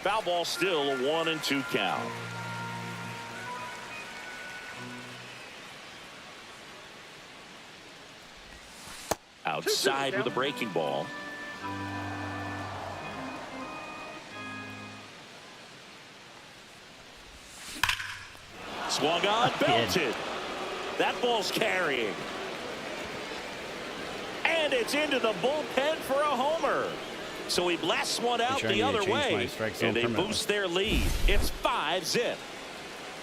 Speaker 2: Foul ball still a 1-2 count. Outside with a breaking ball. Swung on, belted. That ball's carrying. And it's into the bullpen for a homer. So he blasts one out
Speaker 1: trying
Speaker 2: the
Speaker 1: to
Speaker 2: other
Speaker 1: change my
Speaker 2: way,
Speaker 1: strike zone
Speaker 2: and they
Speaker 1: permanently.
Speaker 2: boost their lead. It's 5-zip.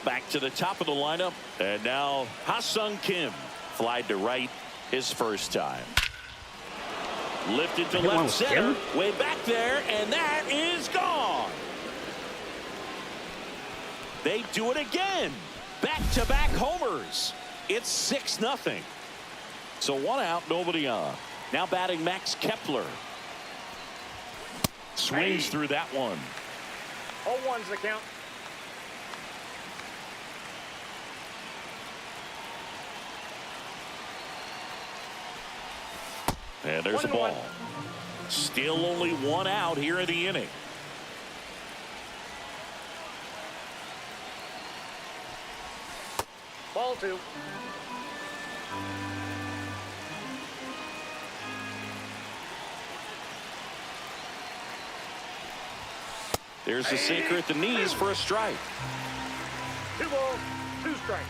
Speaker 2: Back to the top of the lineup, and now Ha-Sung Kim flied to right his first time. Lifted to
Speaker 1: hit one
Speaker 2: left
Speaker 1: with
Speaker 2: center,
Speaker 1: Kim?
Speaker 2: way back there, and that is gone. They do it again. Back-to-back homers. It's 6-0. So one out, nobody on. Now batting Max Kepler. Swings through that one.
Speaker 5: 0-1's the count.
Speaker 2: And there's a
Speaker 5: 1-1.
Speaker 2: ball. Still only one out here in the inning.
Speaker 5: Ball 2.
Speaker 2: There's the sinker at the knees for a strike.
Speaker 5: 2 balls, 2 strikes.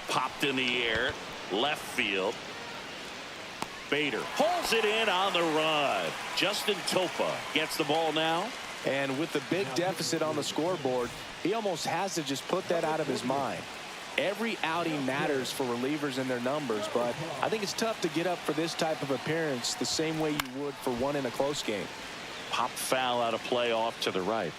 Speaker 2: Popped in the air. Left field. Bader pulls it in on the run. Justin Topa gets the ball now.
Speaker 3: And with the big deficit on the scoreboard, he almost has to just put that out of his mind. Every outing matters for relievers and their numbers, but I think it's tough to get up for this type of appearance the same way you would for one in a close game.
Speaker 2: Pop foul out of play off to the right.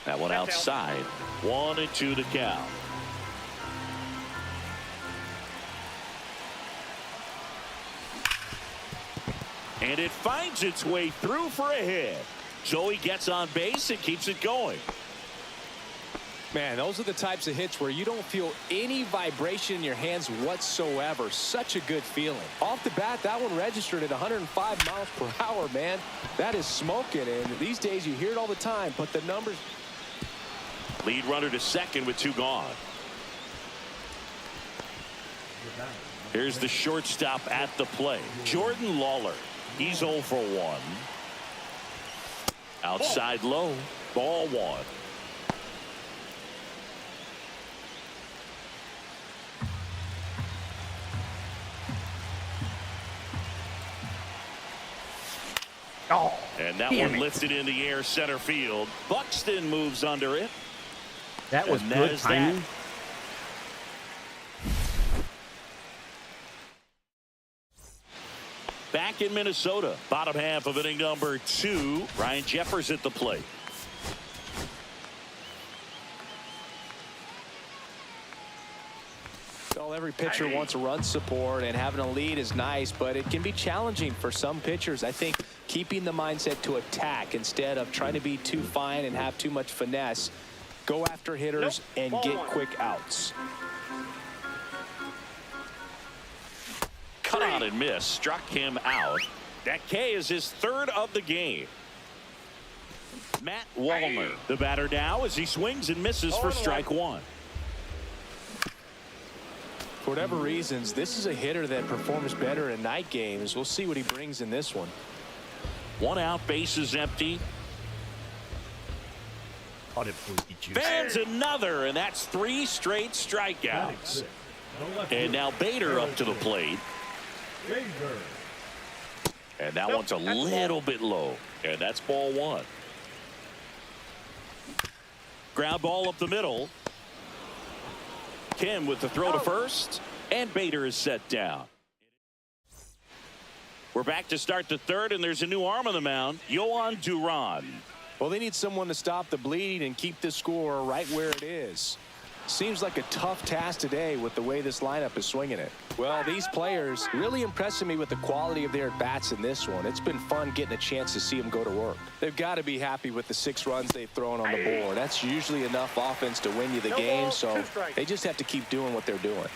Speaker 2: That one outside. 1-2 to count. And it finds its way through for a hit. Joey gets on base and keeps it going.
Speaker 3: Man, those are the types of hits where you don't feel any vibration in your hands whatsoever. Such a good feeling. Off the bat, that one registered at 105 miles per hour, man. That is smoking, and these days you hear it all the time, but the numbers...
Speaker 2: Lead runner to second with 2 gone. Here's the shortstop at the plate. Jordan Lawler. He's 0 for 1. Outside low. Ball 1.
Speaker 1: Oh,
Speaker 2: And that
Speaker 1: damn
Speaker 2: one
Speaker 1: it.
Speaker 2: lifted in the air center field. Buxton moves under it.
Speaker 1: that was
Speaker 2: And that
Speaker 1: good
Speaker 2: is that.
Speaker 1: timing.
Speaker 2: Back in Minnesota, bottom half of inning number 2. Ryan Jeffers at the plate.
Speaker 3: Well, every pitcher wants a run support, and having a lead is nice, but it can be challenging for some pitchers. I think keeping the mindset to attack instead of trying to be too fine and have too much finesse. Go after hitters and
Speaker 5: Ball
Speaker 3: get
Speaker 5: 1.
Speaker 3: quick outs.
Speaker 2: Cut off on and missed. Struck him out. That K is his third of the game. Matt Wallner, the batter now, as he swings and misses for strike one.
Speaker 3: For whatever reasons, this is a hitter that performs better in night games. We'll see what he brings in this one.
Speaker 2: One out, bases empty. Fans another, and that's 3 straight strikeouts. And now Bader up to the plate. And that one's a little bit low. And that's ball 1. Ground ball up the middle. Kim with the throw to first. And Bader is set down. We're back to start the third, and there's a new arm on the mound. Yohan Duran.
Speaker 3: Well, they need someone to stop the bleed and keep this score right where it is. Seems like a tough task today with the way this lineup is swinging it. Well, these players really impressing me with the quality of their at-bats in this one. It's been fun getting a chance to see them go to work. They've got to be happy with the 6 runs they've thrown on the board. That's usually enough offense to win you the game, so they just have to keep doing what they're doing.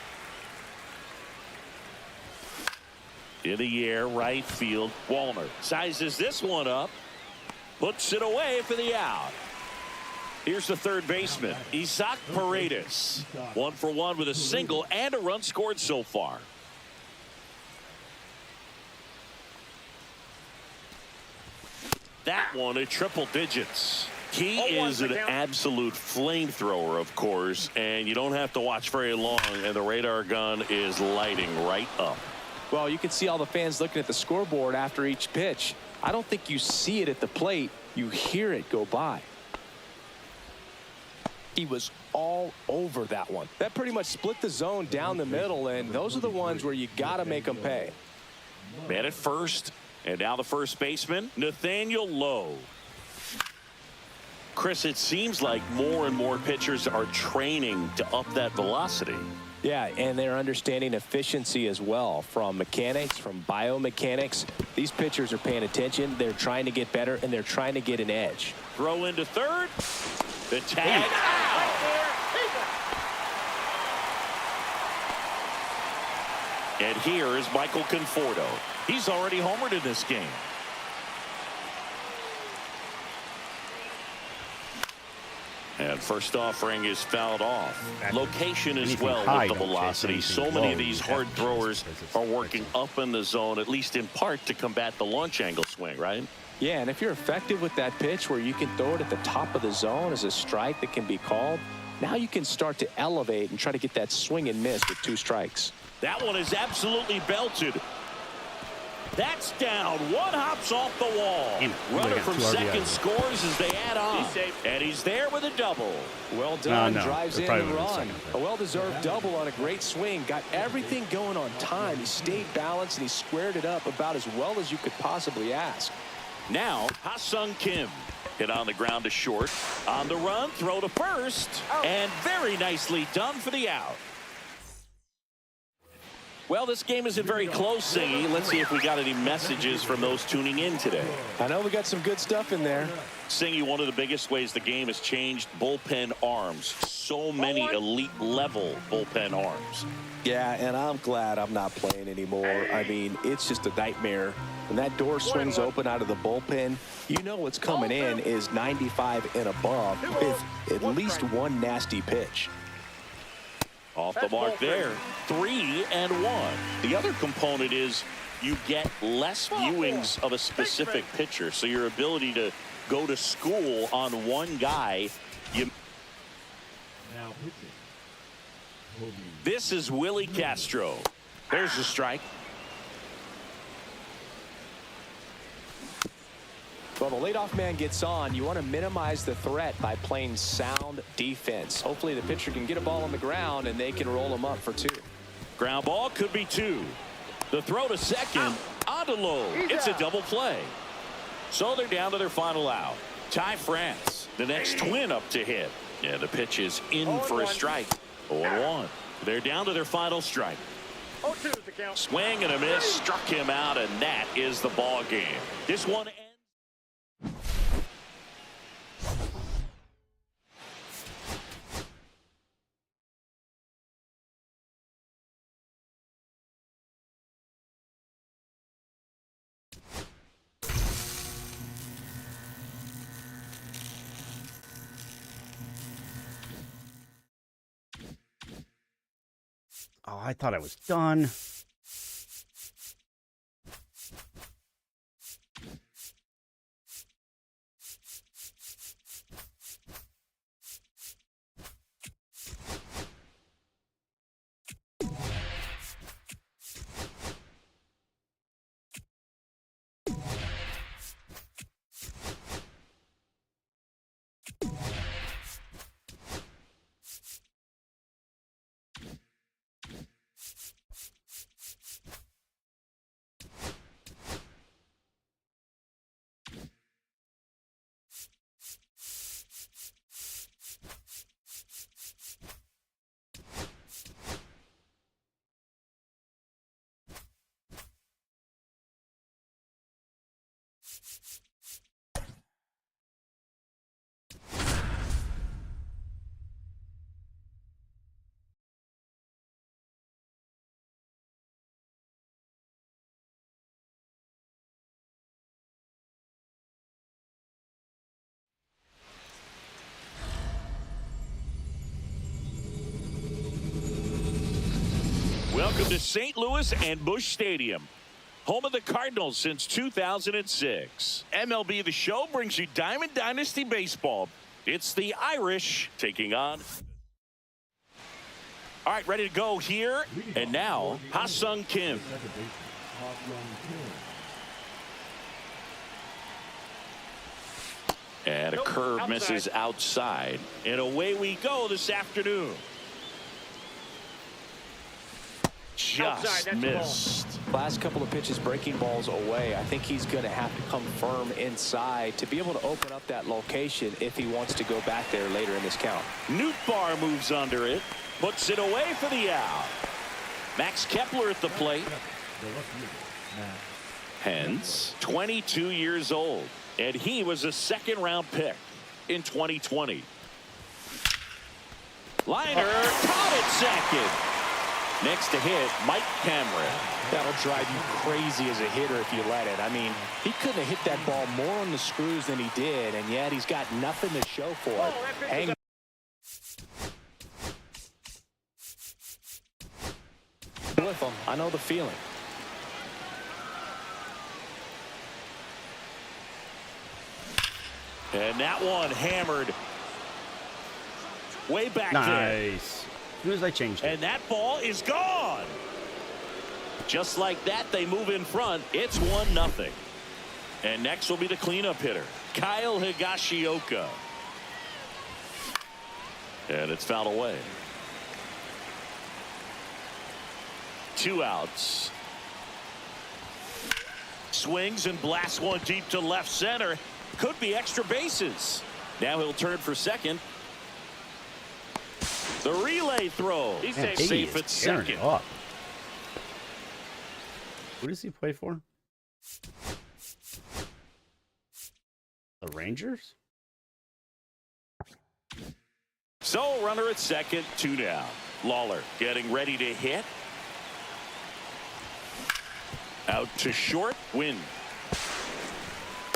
Speaker 2: In the air, right field. Wallner sizes this one up. Puts it away for the out. Here's the third baseman, Isaac Paredes. 1 for 1 with a single and a run scored so far. That one at triple digits. He is an absolute flamethrower, of course, and you don't have to watch very long, and the radar gun is lighting right up.
Speaker 3: Well, you can see all the fans looking at the scoreboard after each pitch. I don't think you see it at the plate. You hear it go by. He was all over that one. That pretty much split the zone down the middle, and those are the ones where you got to make them pay.
Speaker 2: Man at first, and now the first baseman, Nathaniel Lowe. Chris, it seems like more and more pitchers are training to up that velocity.
Speaker 3: Yeah, and they're understanding efficiency as well, from mechanics, from biomechanics. These pitchers are paying attention. They're trying to get better, and they're trying to get an edge.
Speaker 2: Throw into third. The tag out. And here is Michael Conforto. He's already homered in this game. And first offering is fouled off. Location as well with the velocity. So many of these hard throwers are working up in the zone, at least in part, to combat the launch angle swing, right?
Speaker 3: Yeah, and if you're effective with that pitch where you can throw it at the top of the zone as a strike that can be called, now you can start to elevate and try to get that swing and miss with 2 strikes.
Speaker 2: That one is absolutely belted. That's down. One hops off the wall. Runner from second scores as they add on. And he's there with a double.
Speaker 3: Well done. Drives in the run. A well-deserved double on a great swing. Got everything going on time. He stayed balanced and he squared it up about as well as you could possibly ask.
Speaker 2: Now, Ha-Sung Kim hit on the ground to short. On the run, throw to first. And very nicely done for the out. Well, this game isn't very close, Singy. Let's see if we got any messages from those tuning in today.
Speaker 3: I know we got some good stuff in there.
Speaker 2: Singy, one of the biggest ways the game has changed, bullpen arms. So many elite level bullpen arms.
Speaker 3: Yeah, and I'm glad I'm not playing anymore. I mean, it's just a nightmare. When that door swings open out of the bullpen, you know what's coming in is 95 and above with at least one nasty pitch.
Speaker 2: Off the mark there. 3-1. The other component is you get less viewings of a specific pitcher. So your ability to go to school on one guy. This is Willie Castro. There's the strike.
Speaker 3: Well, the leadoff man gets on. You want to minimize the threat by playing sound defense. Hopefully the pitcher can get a ball on the ground and they can roll him up for 2.
Speaker 2: Ground ball could be 2. The throw to second. Onto Lowe. It's a double play. So they're down to their final out. Ty France, the next twin up to hit. And the pitch is in for a strike. 0-1. They're down to their final strike.
Speaker 5: 0-2 is the count.
Speaker 2: Swing and a miss. Struck him out, and that is the ball game. This one
Speaker 1: Oh, I thought I was done.
Speaker 2: Welcome to St. Louis and Busch Stadium, home of the Cardinals since 2006. MLB The Show brings you Diamond Dynasty Baseball. It's the Irish taking on. All right, ready to go here. And now, Ha-Sung Kim.
Speaker 4: Second baseman, Ha-Sung Kim.
Speaker 2: And a curve misses outside. And away we go this afternoon. Just missed.
Speaker 3: Last couple of pitches breaking balls away. I think he's going to have to come firm inside to be able to open up that location if he wants to go back there later in this count.
Speaker 2: Nootbaar moves under it, puts it away for the out. Max Kepler at the plate. Hence 22 years old, and he was a second-round pick in 2020. Liner caught it second. Next to hit, Mike Cameron.
Speaker 3: That'll drive you crazy as a hitter if you let it. I mean, he couldn't have hit that ball more on the screws than he did, and yet he's got nothing to show for it. Hang with him. I know the feeling.
Speaker 2: And that one hammered way back there.
Speaker 1: Nice. As soon as I changed it.
Speaker 2: And that ball is gone. Just like that, they move in front. It's 1-0. And next will be the cleanup hitter, Kyle Higashioka. And it's fouled away. 2 outs. Swings and blasts one deep to left center. Could be extra bases. Now he'll turn for second. The relay throw. He's safe at second.
Speaker 1: Up. Who does he play for? The Rangers?
Speaker 2: So runner at second, 2 down. Lawler getting ready to hit. Out to short, Win.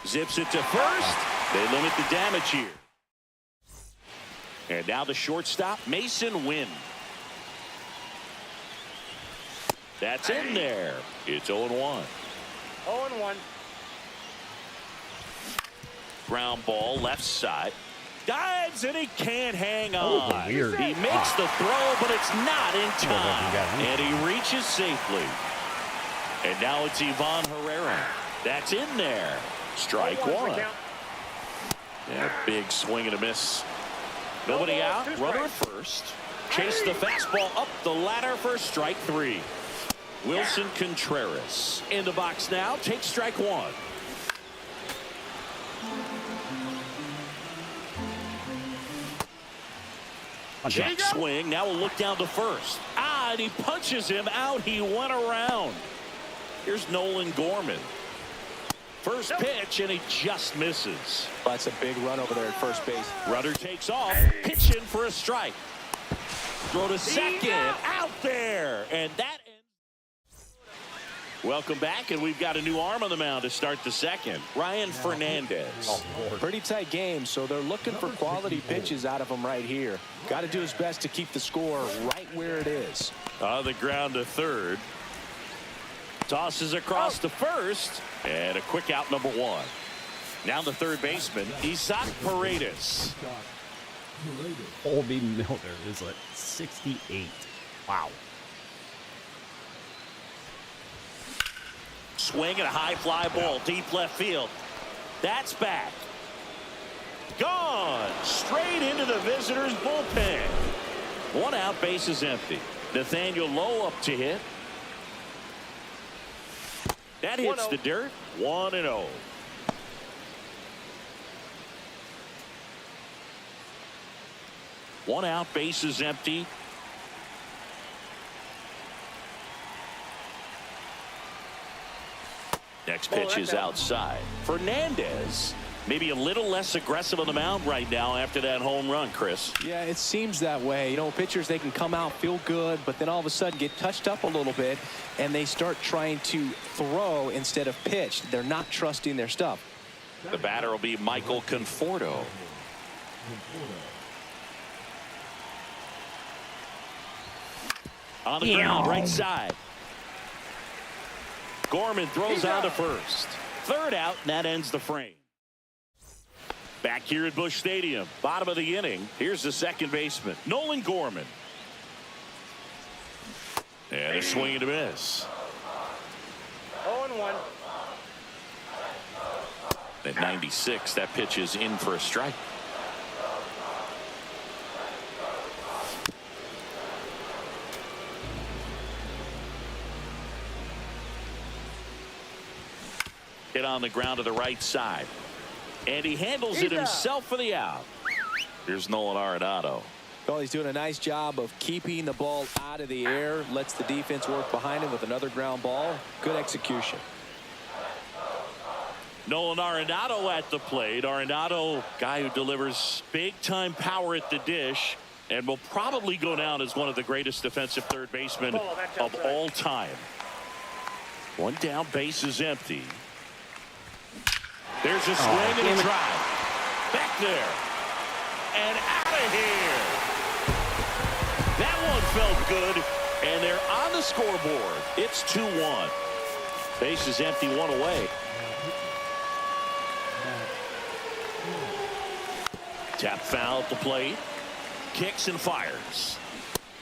Speaker 2: Zips it to first. They limit the damage here. And now the shortstop, Mason Wynn. That's in there. It's 0-1.
Speaker 5: 0-1.
Speaker 2: Ground ball left side. Dives and he can't hang on.
Speaker 1: Oh, weird.
Speaker 2: He makes the throw, but it's not in time. And he reaches safely. And now it's Ivan Herrera. That's in there. Strike one. Yeah, big swing and a miss. Nobody out. Runner at first. Chase the fastball up the ladder for strike 3. Wilson Contreras in the box now. Takes strike 1. Check swing. Now we'll look down to first. And he punches him out. He went around. Here's Nolan Gorman. First pitch, and he just misses.
Speaker 3: That's a big run over there at first base.
Speaker 2: Runner takes off. Pitch in for a strike. Throw to second. Out there. And that ends. Welcome back, and we've got a new arm on the mound to start the second. Ryan Fernandez.
Speaker 3: Pretty tight game, so they're looking for quality pitches out of him right here. Got to do his best to keep the score right where it is.
Speaker 2: On the ground to third. Tosses across to first, and a quick out, number one. Now the third baseman, Isaac Paredes.
Speaker 1: Colby Miller is at 68. Wow.
Speaker 2: Swing and a high fly ball deep left field. That's back. Gone. Straight into the visitors' bullpen. One out, base is empty. Nathaniel Lowe up to hit. That hits the dirt. 1-0. One out, base is empty. Next pitch is outside. Fernandez maybe a little less aggressive on the mound right now after that home run, Chris.
Speaker 3: Yeah, it seems that way. You know, pitchers, they can come out, feel good, but then all of a sudden get touched up a little bit, and they start trying to throw instead of pitch. They're not trusting their stuff.
Speaker 2: The batter will be Michael Conforto. On the ground, right side. Gorman throws on to first. Third out, and that ends the frame. Back here at Busch Stadium, bottom of the inning. Here's the second baseman, Nolan Gorman. And a swing and a miss.
Speaker 5: 0-1.
Speaker 2: At 96, that pitch is in for a strike. Hit on the ground to the right side. And he handles it himself for the out. Here's Nolan Arenado.
Speaker 3: Well, he's doing a nice job of keeping the ball out of the air. Lets the defense work behind him with another ground ball. Good execution.
Speaker 2: Nolan Arenado at the plate. Arenado, guy who delivers big-time power at the dish and will probably go down as one of the greatest defensive third basemen of all time. One down, base is empty. There's a swing and a drive. Back there. And out of here. That one felt good. And they're on the scoreboard. It's 2-1. Base is empty, one away. Tap foul at the plate. Kicks and fires.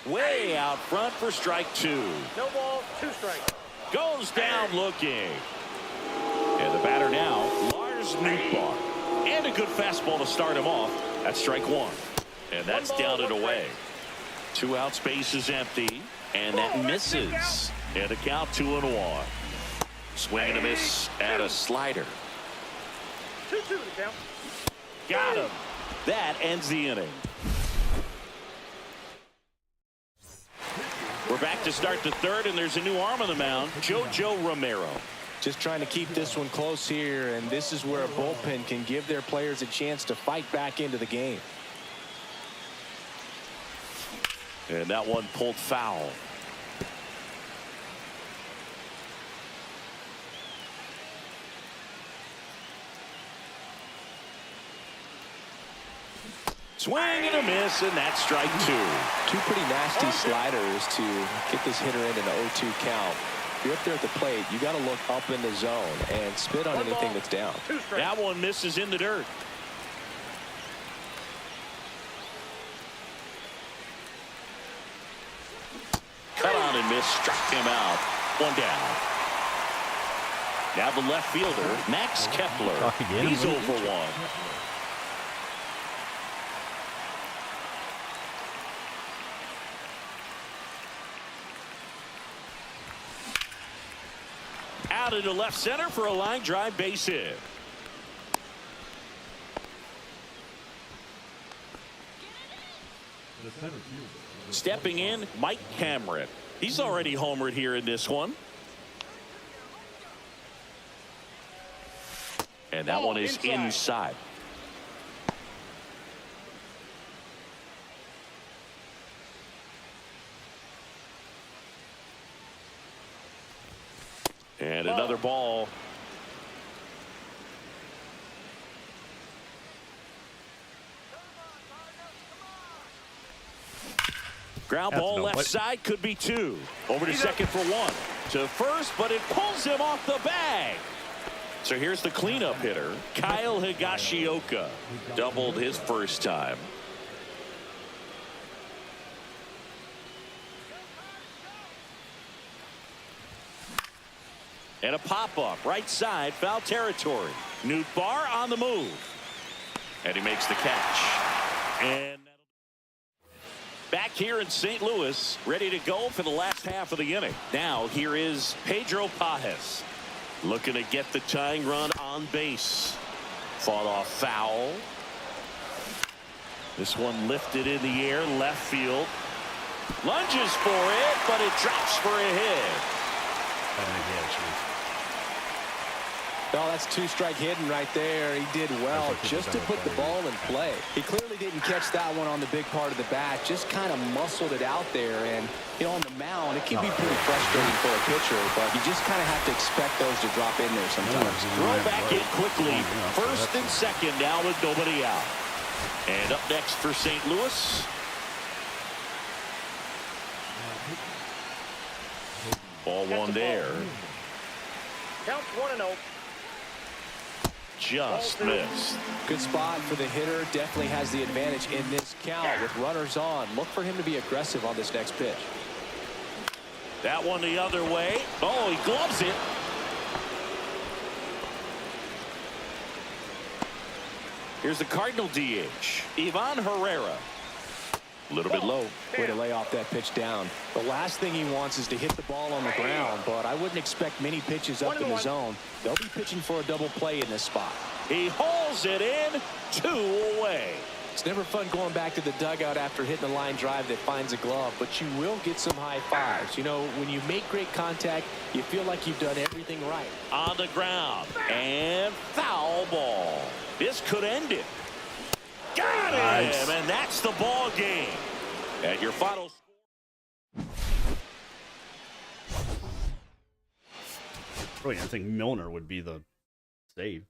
Speaker 2: Way out front for strike two.
Speaker 5: No ball, 2 strikes.
Speaker 2: Goes down looking. And the batter now, Lars Nootbaar. And a good fastball to start him off. That's strike one. And that's down and away. 2 outs, base is empty. And that misses. And a count 2-1. Swing and a miss at a slider.
Speaker 5: 2-2 to count.
Speaker 2: Got him. That ends the inning. We're back to start the third, and there's a new arm on the mound, JoJo Romero.
Speaker 3: Just trying to keep this one close here, and this is where a bullpen can give their players a chance to fight back into the game.
Speaker 2: And that one pulled foul. Swing and a miss, and that's strike two.
Speaker 3: Two pretty nasty sliders to get this hitter in an 0-2 count. If you're up there at the plate, you got to look up in the zone and spit on anything that's down.
Speaker 2: That one misses in the dirt. Cut on and miss, struck him out. One down. Now the left fielder, Max Kepler. He's over one. Out into left center for a line drive, base hit. Stepping in, Mike Cameron. He's already homered here in this one. And that one is inside. Another ball. Ground
Speaker 1: That's
Speaker 2: ball
Speaker 1: no
Speaker 2: left
Speaker 1: play.
Speaker 2: side, could be 2. Over to second for 1. To first, but it pulls him off the bag. So here's the cleanup hitter, Kyle Higashioka. Doubled his first time. And a pop-up, right side, foul territory. Newt Barr on the move. And he makes the catch. And back here in St. Louis, ready to go for the last half of the inning. Now here is Pedro Pajes. Looking to get the tying run on base. Fought off foul. This one lifted in the air, left field. Lunges for it, but it drops for a hit.
Speaker 1: I don't think he had a chance.
Speaker 3: Oh, that's 2-strike hitting right there. He did well just to put the ball in play. He clearly didn't catch that one on the big part of the bat. Just kind of muscled it out there. And, you know, on the mound, it can be pretty frustrating for a pitcher, but you just kind of have to expect those to drop in there sometimes.
Speaker 2: Throw back in quickly. First and second now with nobody out. And up next for St. Louis. Ball one there.
Speaker 5: Counts 1-0.
Speaker 2: Just missed.
Speaker 3: Good spot for the hitter. Definitely has the advantage in this count with runners on. Look for him to be aggressive on this next pitch.
Speaker 2: That one the other way. Oh, he gloves it. Here's the Cardinal DH, Ivan Herrera. A little bit low.
Speaker 3: Way to lay off that pitch down. The last thing he wants is to hit the ball on the ground, but I wouldn't expect many pitches up in the zone. They'll be pitching for a double play in this spot.
Speaker 2: He hauls it in, 2 away.
Speaker 3: It's never fun going back to the dugout after hitting a line drive that finds a glove, but you will get some high fives. You know, when you make great contact, you feel like you've done everything right.
Speaker 2: On the ground, and foul ball. This could end it. Got him,
Speaker 1: Nice.
Speaker 2: and that's the ball game. At your final score.
Speaker 1: Really, I think Milner would be the save.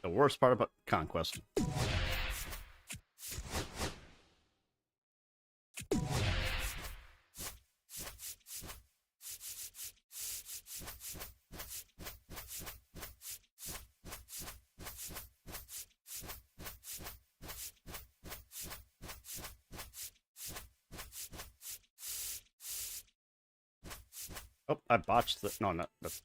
Speaker 1: The worst part about Conquest. Oh, I botched the... No, not... That's...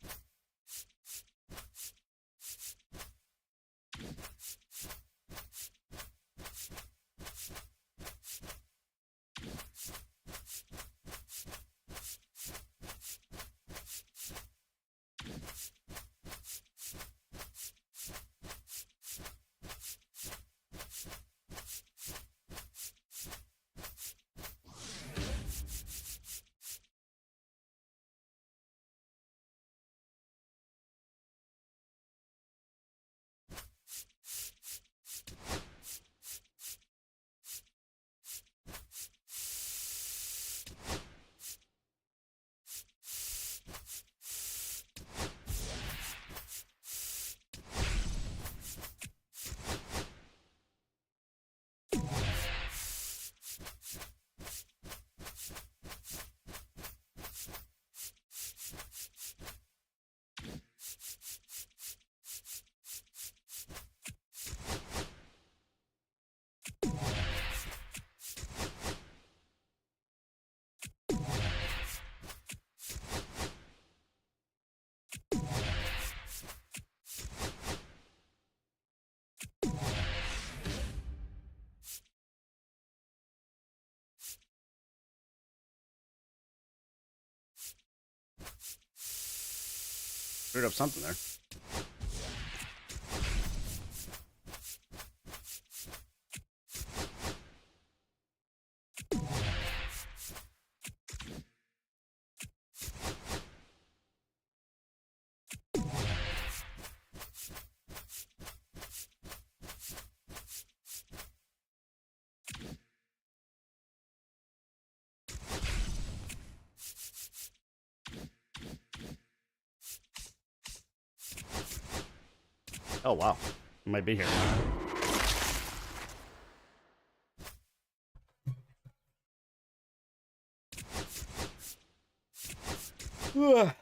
Speaker 1: Screwed up something there. Oh, wow. I might be here now. Ah.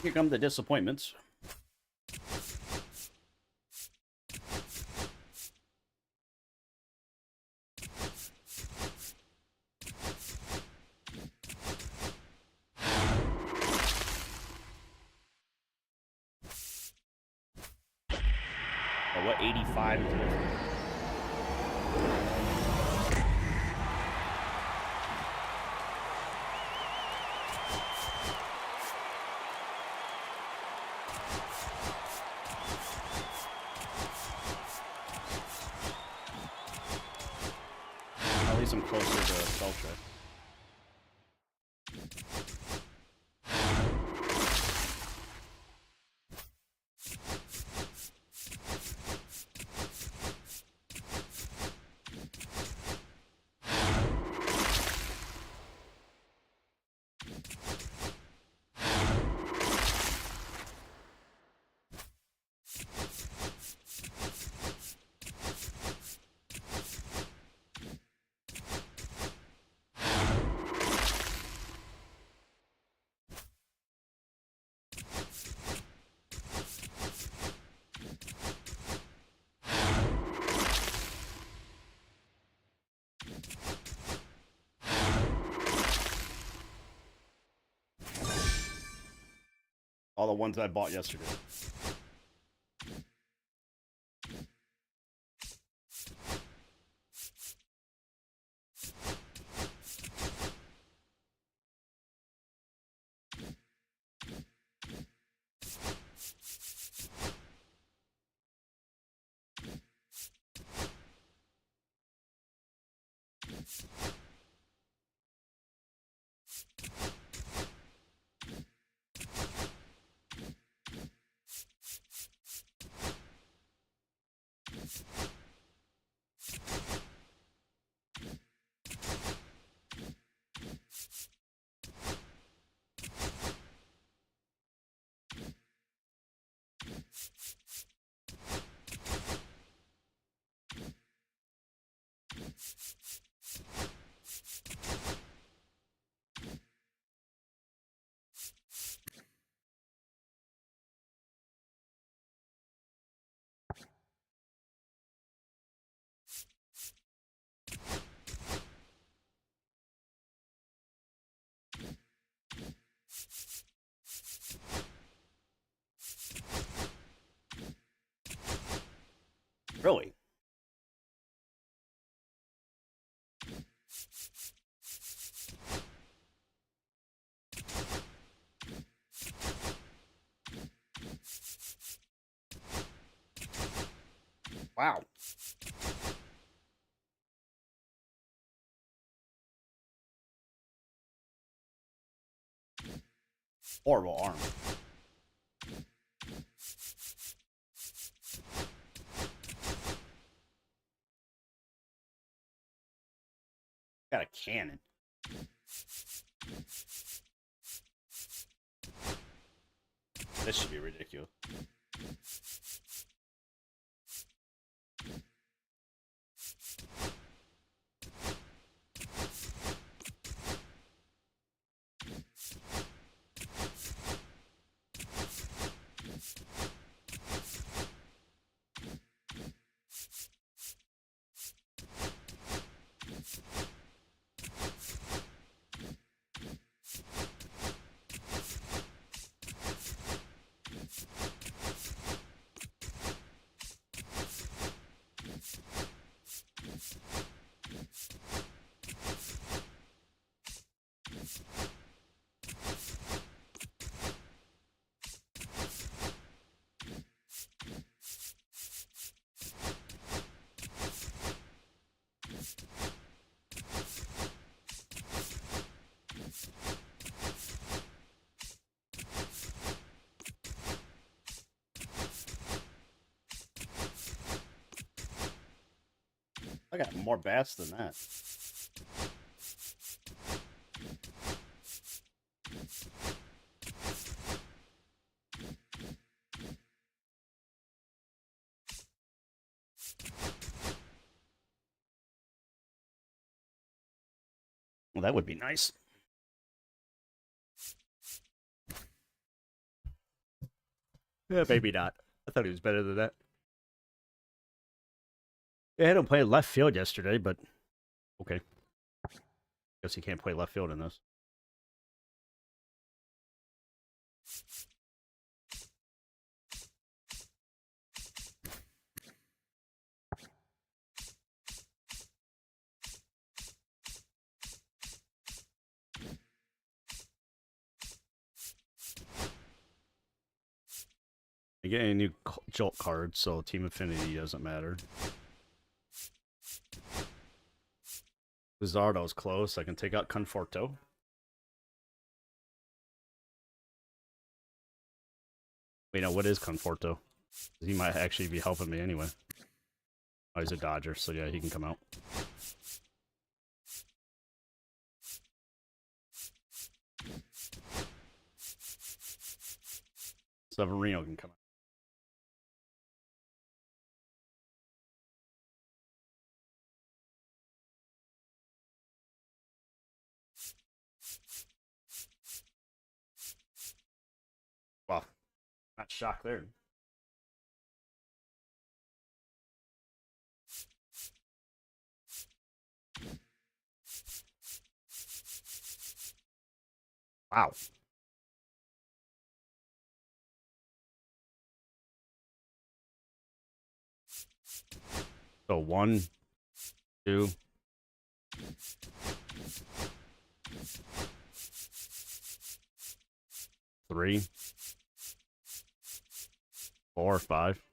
Speaker 1: Here come the disappointments. Oh, what 85 is it? At least I'm closer to spell check. All the ones I bought yesterday. Really? Wow. Horrible arm. Got a cannon. This should be ridiculous. I got more bats than that. Well, that would be nice. Yeah, maybe not. I thought he was better than that. Yeah, I had him play left field yesterday, but okay. Guess he can't play left field in this. I get a new Jolt card, so Team Affinity doesn't matter. Lizardo's close. I can take out Conforto. Wait, no, what is Conforto? He might actually be helping me anyway. Oh, he's a Dodger, so yeah, he can come out. Severino can come out. Well, not shocked there. Wow. So 1, 2, 3, 4, 5.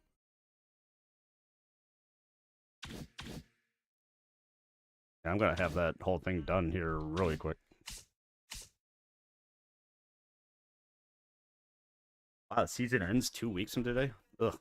Speaker 1: Yeah, I'm gonna have that whole thing done here really quick. Wow, the season ends 2 weeks from today? Ugh.